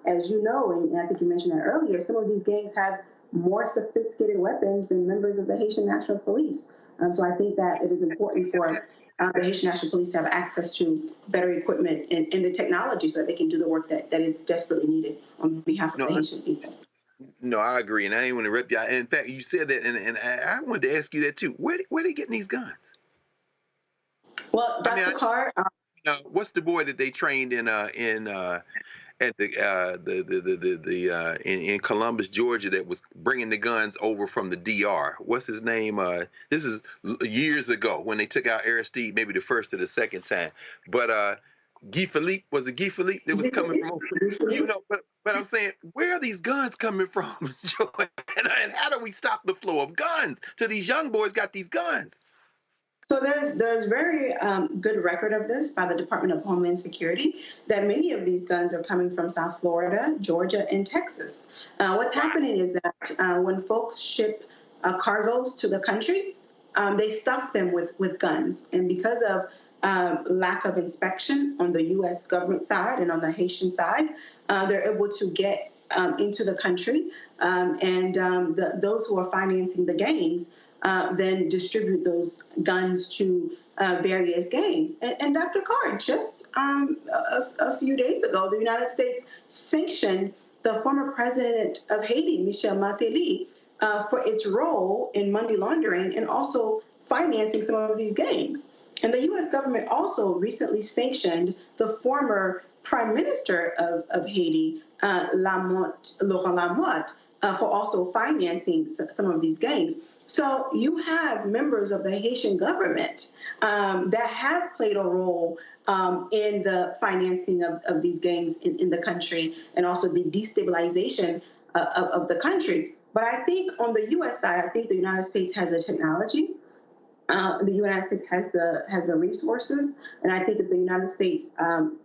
As you know, and I think you mentioned that earlier, some of these gangs have more sophisticated weapons than members of the Haitian National Police. So I think that it is important for the Haitian National Police to have access to better equipment and the technology so that they can do the work that is desperately needed on behalf of the Haitian people. No, I agree, and I didn't want to rip you out. In fact, you said that, and I wanted to ask you that too. Where are they getting these guns? Well, Dr. Carr, what's the boy that they trained in Columbus, Georgia, that was bringing the guns over from the DR? What's his name? This is years ago when they took out Aristide, maybe the first or the second time. But Guy Philippe, was it Guy Philippe that was coming from? But I'm saying, where are these guns coming from, Joy? And how do we stop the flow of guns to these young boys got these guns? So there's very good record of this by the Department of Homeland Security, that many of these guns are coming from South Florida, Georgia, and Texas. What's happening is that when folks ship cargoes to the country, they stuff them with guns. And because of lack of inspection on the U.S. government side and on the Haitian side, they're able to get into the country, and those who are financing the gangs then distribute those guns to various gangs. And Dr. Carr, just a few days ago, the United States sanctioned the former president of Haiti, Michel Martelly, for its role in money laundering and also financing some of these gangs. And the U.S. government also recently sanctioned the former prime minister of Haiti, Laurent Lamotte, for also financing some of these gangs. So you have members of the Haitian government that have played a role in the financing of these gangs in the country, and also the destabilization of the country. But I think on the U.S. side, I think the United States has the technology. The United States has the resources, and I think if the United States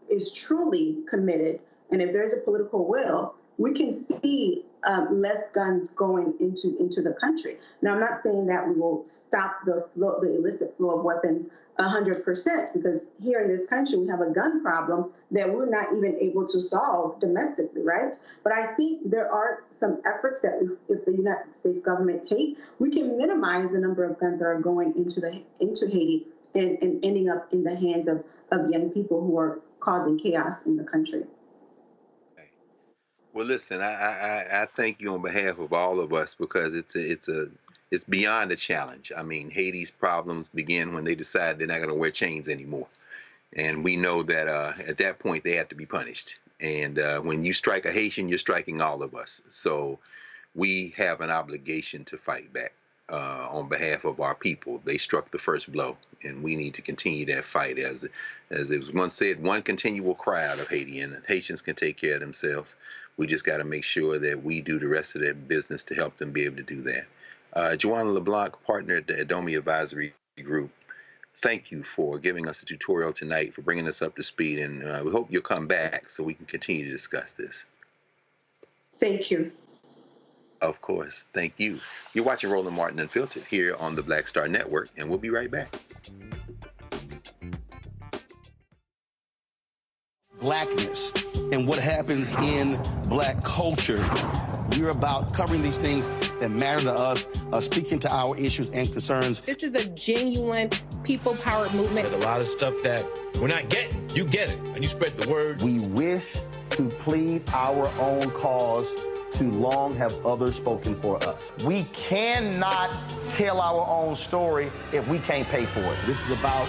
is truly committed, and if there's a political will, we can see less guns going into the country. Now, I'm not saying that we will stop the illicit flow of weapons 100%, because here in this country we have a gun problem that we're not even able to solve domestically, right? But I think there are some efforts that if the United States government take, we can minimize the number of guns that are going into Haiti and ending up in the hands of young people who are causing chaos in the country. Well, listen, I thank you on behalf of all of us, because it's beyond a challenge. I mean, Haiti's problems begin when they decide they're not going to wear chains anymore. And we know that at that point they have to be punished. And when you strike a Haitian, you're striking all of us. So we have an obligation to fight back on behalf of our people. They struck the first blow, and we need to continue that fight. As it was once said, one continual cry out of Haiti, and Haitians can take care of themselves. We just got to make sure that we do the rest of their business to help them be able to do that. Joanna LeBlanc, partner at the Adomi Advisory Group, thank you for giving us a tutorial tonight, for bringing us up to speed, and we hope you'll come back so we can continue to discuss this. Thank you. Of course. Thank you. You're watching Roland Martin Unfiltered here on the Black Star Network, and we'll be right back. Blackness and what happens in black culture. We're about covering these things that matter to us, speaking to our issues and concerns. This is a genuine people-powered movement. There's a lot of stuff that we're not getting. You get it, and you spread the word. We wish to plead our own cause. Too long have others spoken for us. We cannot tell our own story if we can't pay for it. This is about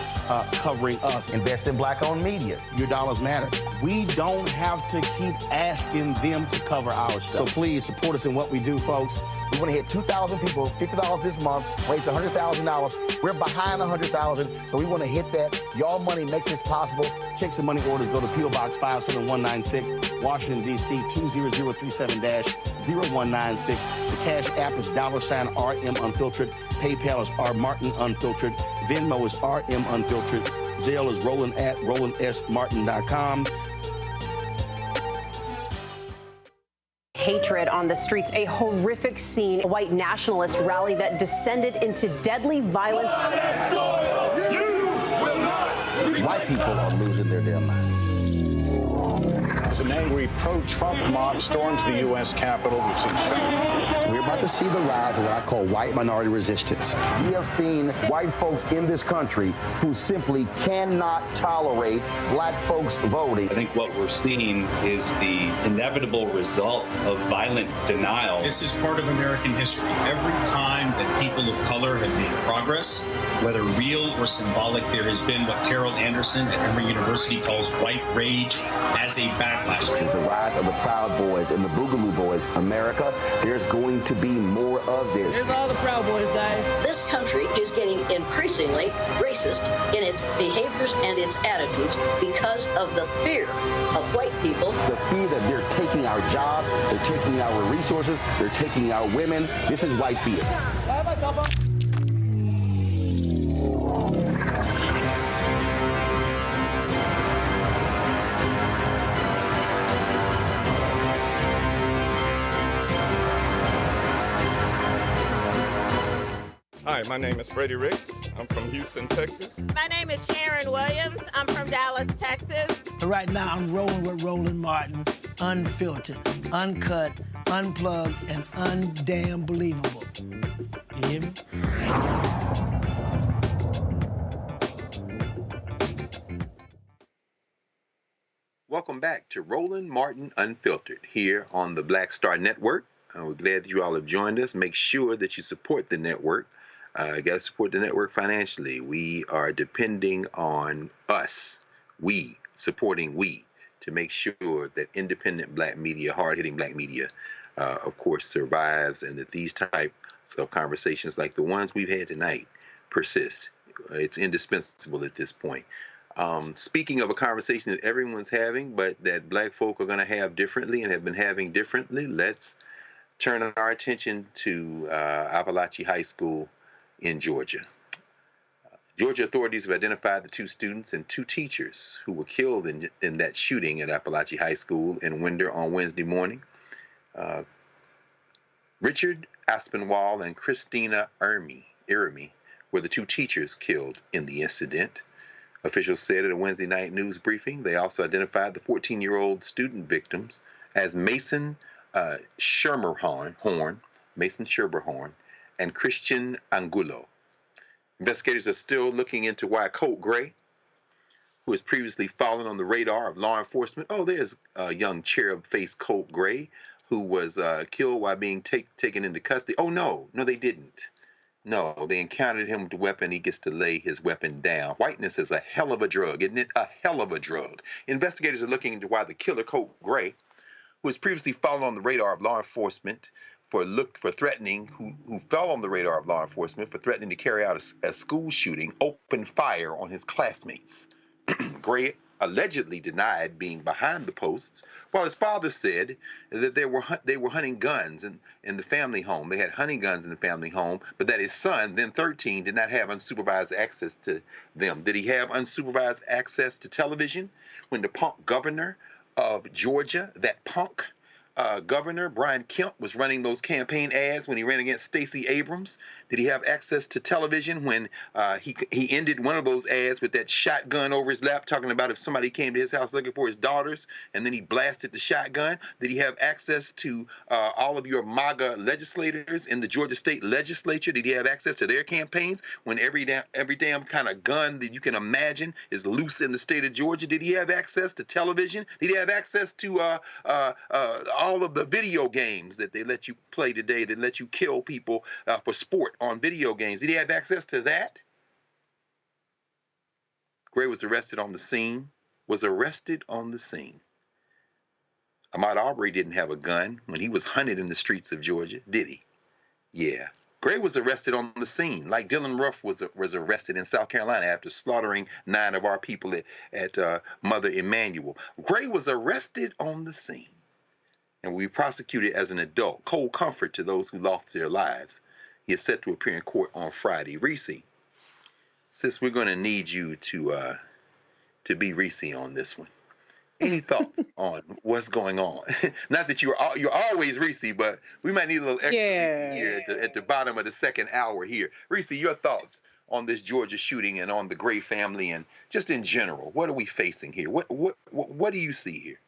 covering us. Invest in black-owned media. Your dollars matter. We don't have to keep asking them to cover our stuff. So please support us in what we do, folks. We want to hit 2,000 people, $50 this month, raise $100,000. We're behind 100,000, so we want to hit that. Y'all money makes this possible. Checks and money orders go to P.O. Box 57196, Washington, D.C. 20037-0196. The Cash App is $RM Unfiltered. PayPal is R Martin Unfiltered. Venmo is RM Unfiltered. Zelle is Roland at RolandSMartin.com. Hatred on the streets, a horrific scene, a white nationalist rally that descended into deadly violence. White people are losing their damn minds. As an angry pro-Trump mob storms the U.S. Capitol, we're about to see the rise of what I call white minority resistance. We have seen white folks in this country who simply cannot tolerate black folks voting. I think what we're seeing is the inevitable result of violent denial. This is part of American history. Every time that people of color have made progress, whether real or symbolic, there has been what Carol Anderson at Emory University calls white rage as a backlash. This is the rise of the Proud Boys and the Boogaloo Boys. America, there's going to be more of this. Here's all the Proud Boys, guys. This country is getting increasingly racist in its behaviors and its attitudes because of the fear of white people. The fear that they're taking our jobs, they're taking our resources, they're taking our women. This is white fear. Hi, my name is Freddie Ricks. I'm from Houston, Texas. My name is Sharon Williams. I'm from Dallas, Texas. Right now, I'm rolling with Roland Martin, unfiltered, uncut, unplugged, and undamn believable. You hear me? Welcome back to Roland Martin Unfiltered here on the Black Star Network. We're glad that you all have joined us. Make sure that you support the network. You got to support the network financially. We are depending on us, supporting to make sure that independent black media, hard-hitting black media, of course, survives, and that these types of conversations like the ones we've had tonight persist. It's indispensable at this point. Speaking of a conversation that everyone's having, but that black folk are going to have differently and have been having differently, let's turn our attention to Appalachian High School in Georgia. Georgia authorities have identified the 2 students and 2 teachers who were killed in that shooting at Appalachian High School in Winder on Wednesday morning. Richard Aspinwall and Christina Iremi were the 2 teachers killed in the incident. Officials said at a Wednesday night news briefing they also identified the 14-year-old student victims as Mason Schermerhorn, and Christian Angulo. Investigators are still looking into why Colt Gray, who has previously fallen on the radar of law enforcement. Oh, there's a young cherub-faced Colt Gray who was killed while being taken into custody. Oh, no, they didn't. No, they encountered him with a weapon. He gets to lay his weapon down. Whiteness is a hell of a drug, isn't it? A hell of a drug. Investigators are looking into why the killer, Colt Gray, who has previously fallen on the radar of law enforcement who fell on the radar of law enforcement for threatening to carry out a school shooting, opened fire on his classmates. Gray allegedly denied being behind the posts, while his father said that they were hunting guns in the family home. They had hunting guns in the family home, but that his son, then 13, did not have unsupervised access to them. Did he have unsupervised access to television when the punk governor of Georgia, that punk governor, Brian Kemp, was running those campaign ads when he ran against Stacey Abrams? Did he have access to television when he ended one of those ads with that shotgun over his lap, talking about if somebody came to his house looking for his daughters, and then he blasted the shotgun? Did he have access to all of your MAGA legislators in the Georgia State Legislature? Did he have access to their campaigns when every damn kind of gun that you can imagine is loose in the state of Georgia? Did he have access to television? Did he have access to all of the video games that they let you play today, that let you kill people for sport on video games? Did he have access to that? Gray was arrested on the scene. Ahmaud Arbery didn't have a gun when he was hunted in the streets of Georgia, did he? Yeah. Gray was arrested on the scene, like Dylan Ruff was arrested in South Carolina after slaughtering 9 of our people at Mother Emanuel. Gray was arrested on the scene and will be prosecuted as an adult. Cold comfort to those who lost their lives. He is set to appear in court on Friday. Reese, sis, we're going to need you to be Reese on this one. Any thoughts on what's going on? Not that you're always Reese, but we might need a little extra Reese here at the bottom of the second hour here. Reese, your thoughts on this Georgia shooting and on the Gray family and just in general. What are we facing here? What do you see here?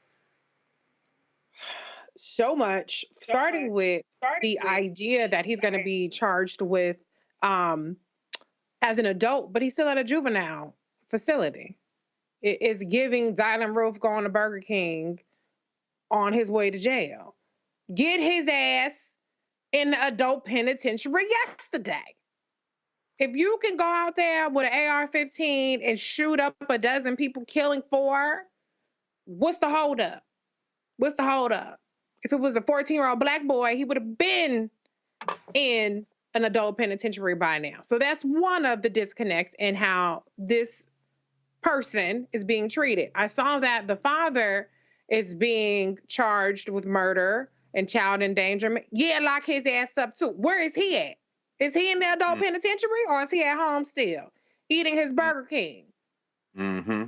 So much, starting with the idea that he's going to be charged with as an adult, but he's still at a juvenile facility. It is giving Dylan Roof going to Burger King on his way to jail. Get his ass in the adult penitentiary yesterday. If you can go out there with an AR-15 and shoot up a dozen people, killing 4, what's the holdup? What's the holdup? If it was a 14-year-old black boy, he would have been in an adult penitentiary by now. So that's one of the disconnects in how this person is being treated. I saw that the father is being charged with murder and child endangerment. Yeah, lock his ass up too. Where is he at? Is he in the adult penitentiary or is he at home still eating his Burger King? Mm-hmm.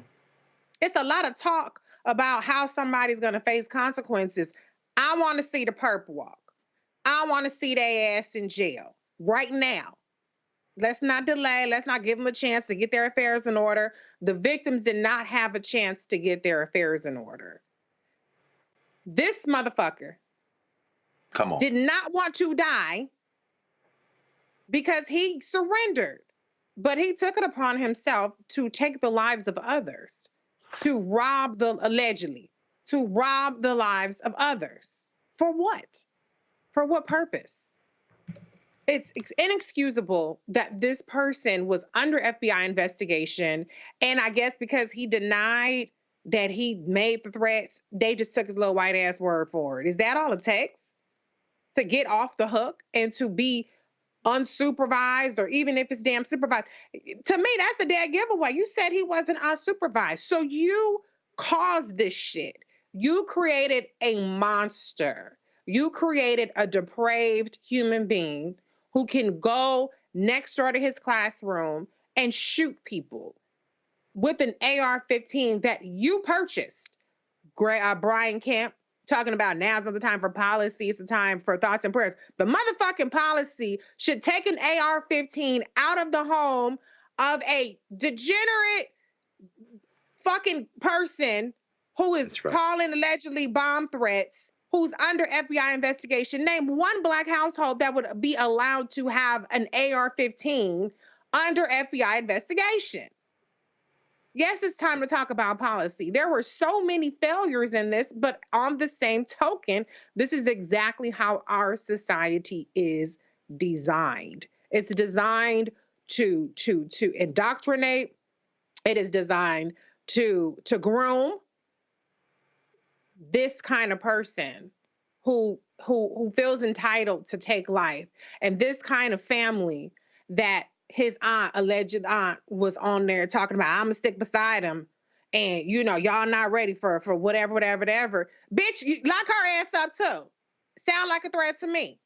It's a lot of talk about how somebody's going to face consequences. I want to see the perp walk. I want to see their ass in jail right now. Let's not delay. Let's not give them a chance to get their affairs in order. The victims did not have a chance to get their affairs in order. This motherfucker did not want to die because he surrendered, but he took it upon himself to take the lives of others, to rob allegedly, to rob the lives of others. For what? For what purpose? It's inexcusable that this person was under FBI investigation, and I guess because he denied that he made the threats, they just took his little white ass word for it. Is that all it takes to get off the hook and to be unsupervised, or even if it's damn supervised? To me, that's the dead giveaway. You said he wasn't unsupervised. So you caused this shit. You created a monster. You created a depraved human being who can go next door to his classroom and shoot people with an AR-15 that you purchased. Brian Kemp talking about now's not the time for policy, it's the time for thoughts and prayers. The motherfucking policy should take an AR-15 out of the home of a degenerate fucking person who is calling allegedly bomb threats, who's under FBI investigation. Name one Black household that would be allowed to have an AR-15 under FBI investigation. Yes, it's time to talk about policy. There were so many failures in this, but on the same token, this is exactly how our society is designed. It's designed to indoctrinate. It is designed to groom this kind of person who feels entitled to take life, and this kind of family that his alleged aunt was on there talking about, I'm gonna stick beside him, and y'all not ready for whatever. Bitch, lock her ass up too. Sound like a threat to me.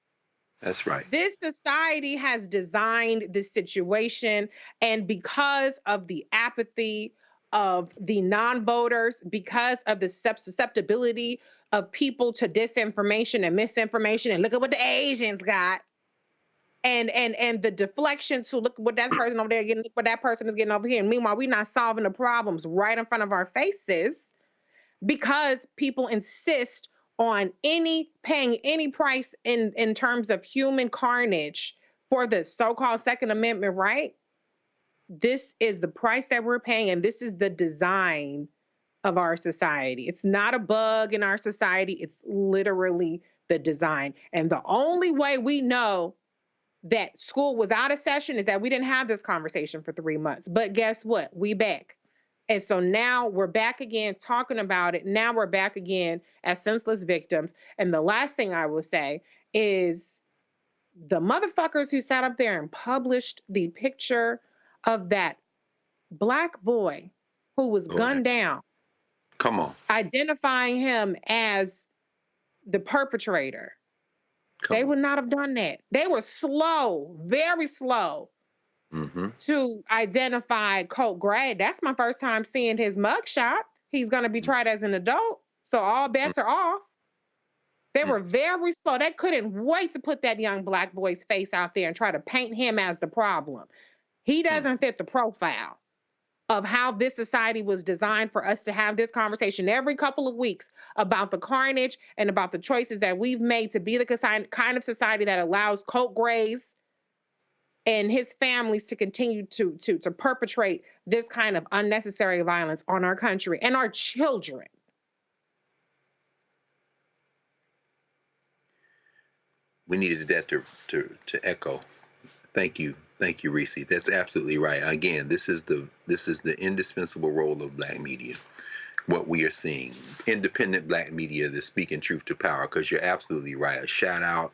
That's right. This society has designed this situation, and because of the apathy of the non-voters, because of the susceptibility of people to disinformation and misinformation, and look at what the Asians got, and the deflection to look what that person over there getting, look what that person is getting over here. And meanwhile, we're not solving the problems right in front of our faces because people insist on paying any price in terms of human carnage for the so-called Second Amendment right. This is the price that we're paying, and this is the design of our society. It's not a bug in our society. It's literally the design. And the only way we know that school was out of session is that we didn't have this conversation for 3 months. But guess what? We back. And so now we're back again talking about it. Now we're back again as senseless victims. And the last thing I will say is the motherfuckers who sat up there and published the picture of that Black boy who was gunned down. Come on. Identifying him as the perpetrator. They would not have done that. They were slow, very slow to identify Colt Gray. That's my first time seeing his mugshot. He's going to be tried as an adult, so all bets are off. They were very slow. They couldn't wait to put that young Black boy's face out there and try to paint him as the problem. He doesn't fit the profile of how this society was designed for us to have this conversation every couple of weeks about the carnage and about the choices that we've made to be the kind of society that allows Colt Grays and his families to continue to perpetrate this kind of unnecessary violence on our country and our children. We needed that to echo. Thank you, Reese. That's absolutely right. Again, this is the indispensable role of Black media. What we are seeing, independent Black media that's speaking truth to power. Because you're absolutely right. A shout out,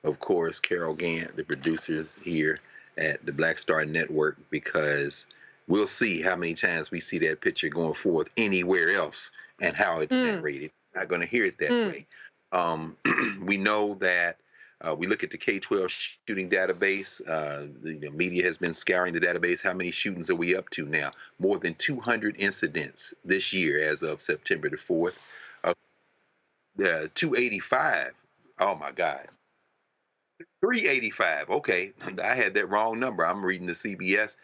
of course, Carol Gant, the producers here at the Black Star Network, because we'll see how many times we see that picture going forth anywhere else and how it's narrated. Not going to hear it that way. We know that. We look at the K-12 shooting database. The media has been scouring the database. How many shootings are we up to now? More than 200 incidents this year as of September the 4th. 285. Oh, my God. 385. Okay, I had that wrong number. I'm reading the CBS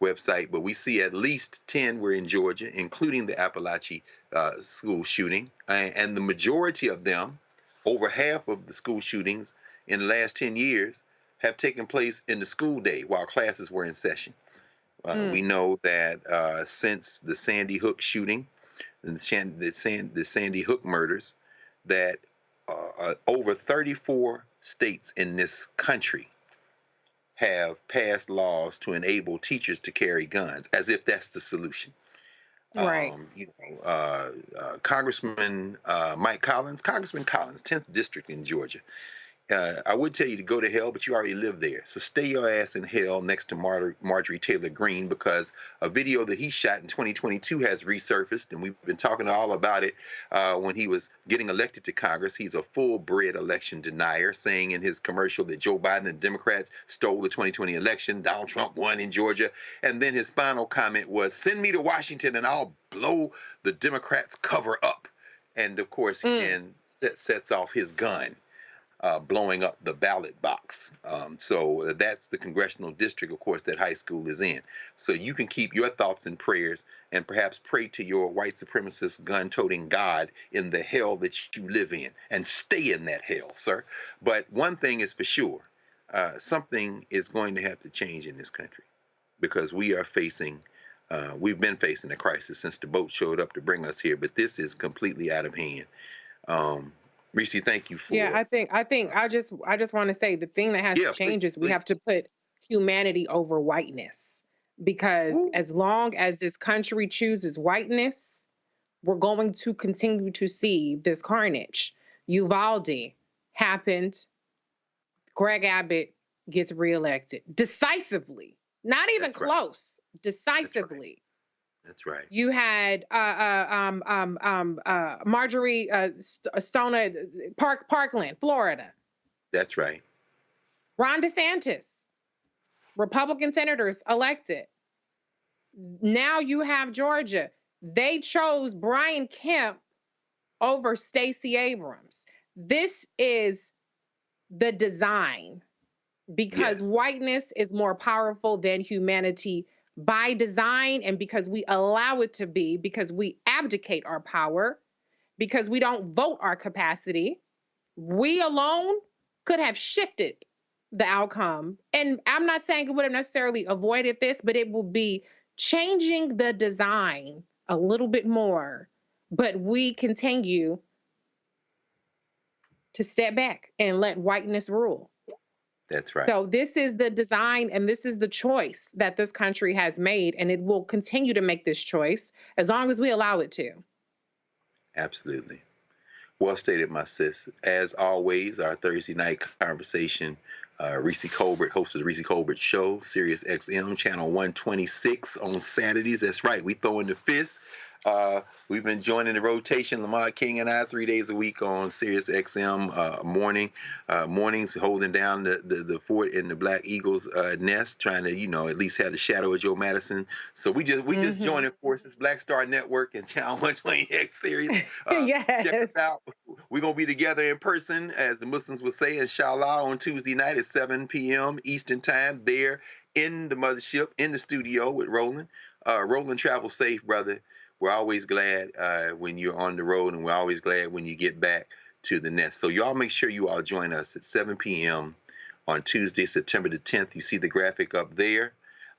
website, but we see at least 10 were in Georgia, including the Appalachia school shooting. And the majority of them, over half of the school shootings in the last 10 years, have taken place in the school day while classes were in session. We know that since the Sandy Hook shooting and the Sandy Hook murders, that over 34 states in this country have passed laws to enable teachers to carry guns, as if that's the solution. Right. Congressman Congressman Collins, 10th District in Georgia. I would tell you to go to hell, but you already live there. So stay your ass in hell next to Marjorie Taylor Greene, because a video that he shot in 2022 has resurfaced, and we've been talking all about it when he was getting elected to Congress. He's a full-bred election denier, saying in his commercial that Joe Biden and the Democrats stole the 2020 election, Donald Trump won in Georgia, and then his final comment was, "Send me to Washington and I'll blow the Democrats' cover up." And of course, then that sets off his gun. Blowing up the ballot box. So that's the congressional district, of course, that high school is in. So you can keep your thoughts and prayers and perhaps pray to your white supremacist gun-toting God in the hell that you live in, and stay in that hell, sir. But one thing is for sure, something is going to have to change in this country, because we are facing, we've been facing a crisis since the boat showed up to bring us here, but this is completely out of hand. Reese, thank you for. Yeah, I just want to say the thing that has to change is we have to put humanity over whiteness, because as long as this country chooses whiteness, we're going to continue to see this carnage. Uvalde happened. Greg Abbott gets reelected decisively, not even close, decisively. That's right. You had Marjorie Parkland, Florida. That's right. Ron DeSantis, Republican senators elected. Now you have Georgia. They chose Brian Kemp over Stacey Abrams. This is the design, because whiteness is more powerful than humanity by design, and because we allow it to be, because we abdicate our power, because we don't vote our capacity, we alone could have shifted the outcome. And I'm not saying it would have necessarily avoided this, but it will be changing the design a little bit more. But we continue to step back and let whiteness rule. That's right. So this is the design, and this is the choice that this country has made, and it will continue to make this choice as long as we allow it to. Absolutely. Well stated, my sis. As always, our Thursday night conversation, Reese Colbert, host of the Reese Colbert Show, Sirius XM, channel 126 on Saturdays. That's right. We throw in the fist. We've been joining the rotation, Lamar King and I, 3 days a week on Sirius XM mornings, holding down the fort in the Black Eagles nest, trying to, at least have the shadow of Joe Madison. So we just joining forces, Black Star Network and Channel 120X series. Yes. Check us out. We're going to be together in person, as the Muslims would say, inshallah, on Tuesday night at 7 p.m. Eastern Time, there in the mothership, in the studio with Roland. Roland, travel safe, brother. We're always glad when you're on the road, and we're always glad when you get back to the nest. So y'all make sure you all join us at 7 p.m. on Tuesday, September the 10th. You see the graphic up there.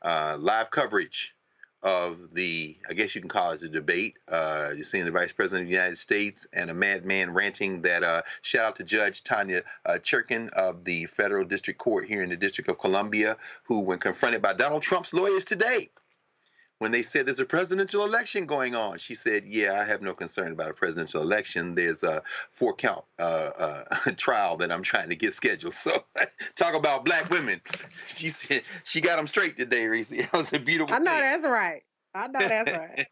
Live coverage of the, I guess you can call it the debate. You're seeing the Vice President of the United States and a madman ranting that, shout out to Judge Tanya Churkin of the Federal District Court here in the District of Columbia, who, when confronted by Donald Trump's lawyers today, when they said there's a presidential election going on, she said, yeah, I have no concern about a presidential election. There's a 4-count trial that I'm trying to get scheduled. So talk about black women. She said she got them straight today, Reese. That was a beautiful thing. That's right. I know that's right.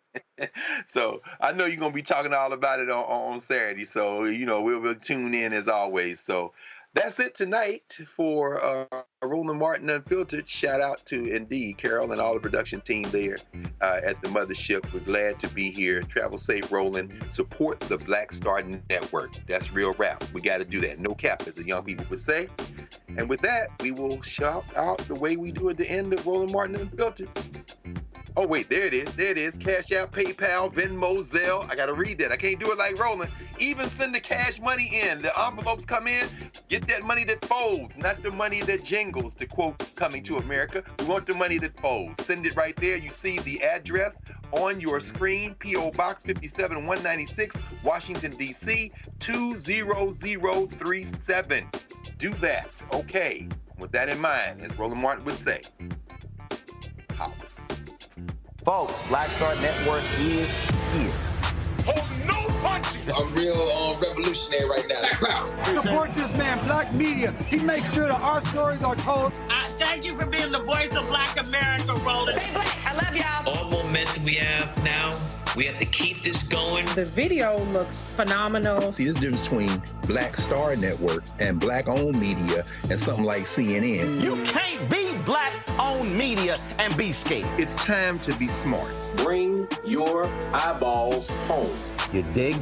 So I know you're going to be talking all about it on Saturday. So, we'll tune in as always. So That's it tonight for Roland Martin Unfiltered. Shout out to, indeed, Carol and all the production team there at the mothership. We're glad to be here. Travel safe, Roland. Support the Black Star Network. That's real rap. We got to do that. No cap, as the young people would say. And with that, we will shout out the way we do at the end of Roland Martin Unfiltered. Oh, wait, there it is. There it is. Cash App, PayPal, Venmo, Zelle. I got to read that. I can't do it like Roland. Even send the cash money in. The envelopes come in. Get that money that folds, not the money that jingles, to quote Coming to America. We want the money that folds. Send it right there. You see the address on your screen. P.O. Box 57196, Washington, D.C. 20037. Do that. Okay. With that in mind, as Roland Martin would say, how? Folks, Black Star Network is here. Oh, no punches! I'm real revolutionary right now. Support this man, Black Media. He makes sure that our stories are told. Thank you for being the voice of Black America, Roland. Stay black. I love y'all. All momentum we have now, we have to keep this going. The video looks phenomenal. See, there's a difference between Black Star Network and Black-owned media and something like CNN. You can't be Black-owned media and be scared. It's time to be smart. Bring your eyeballs home. You dig?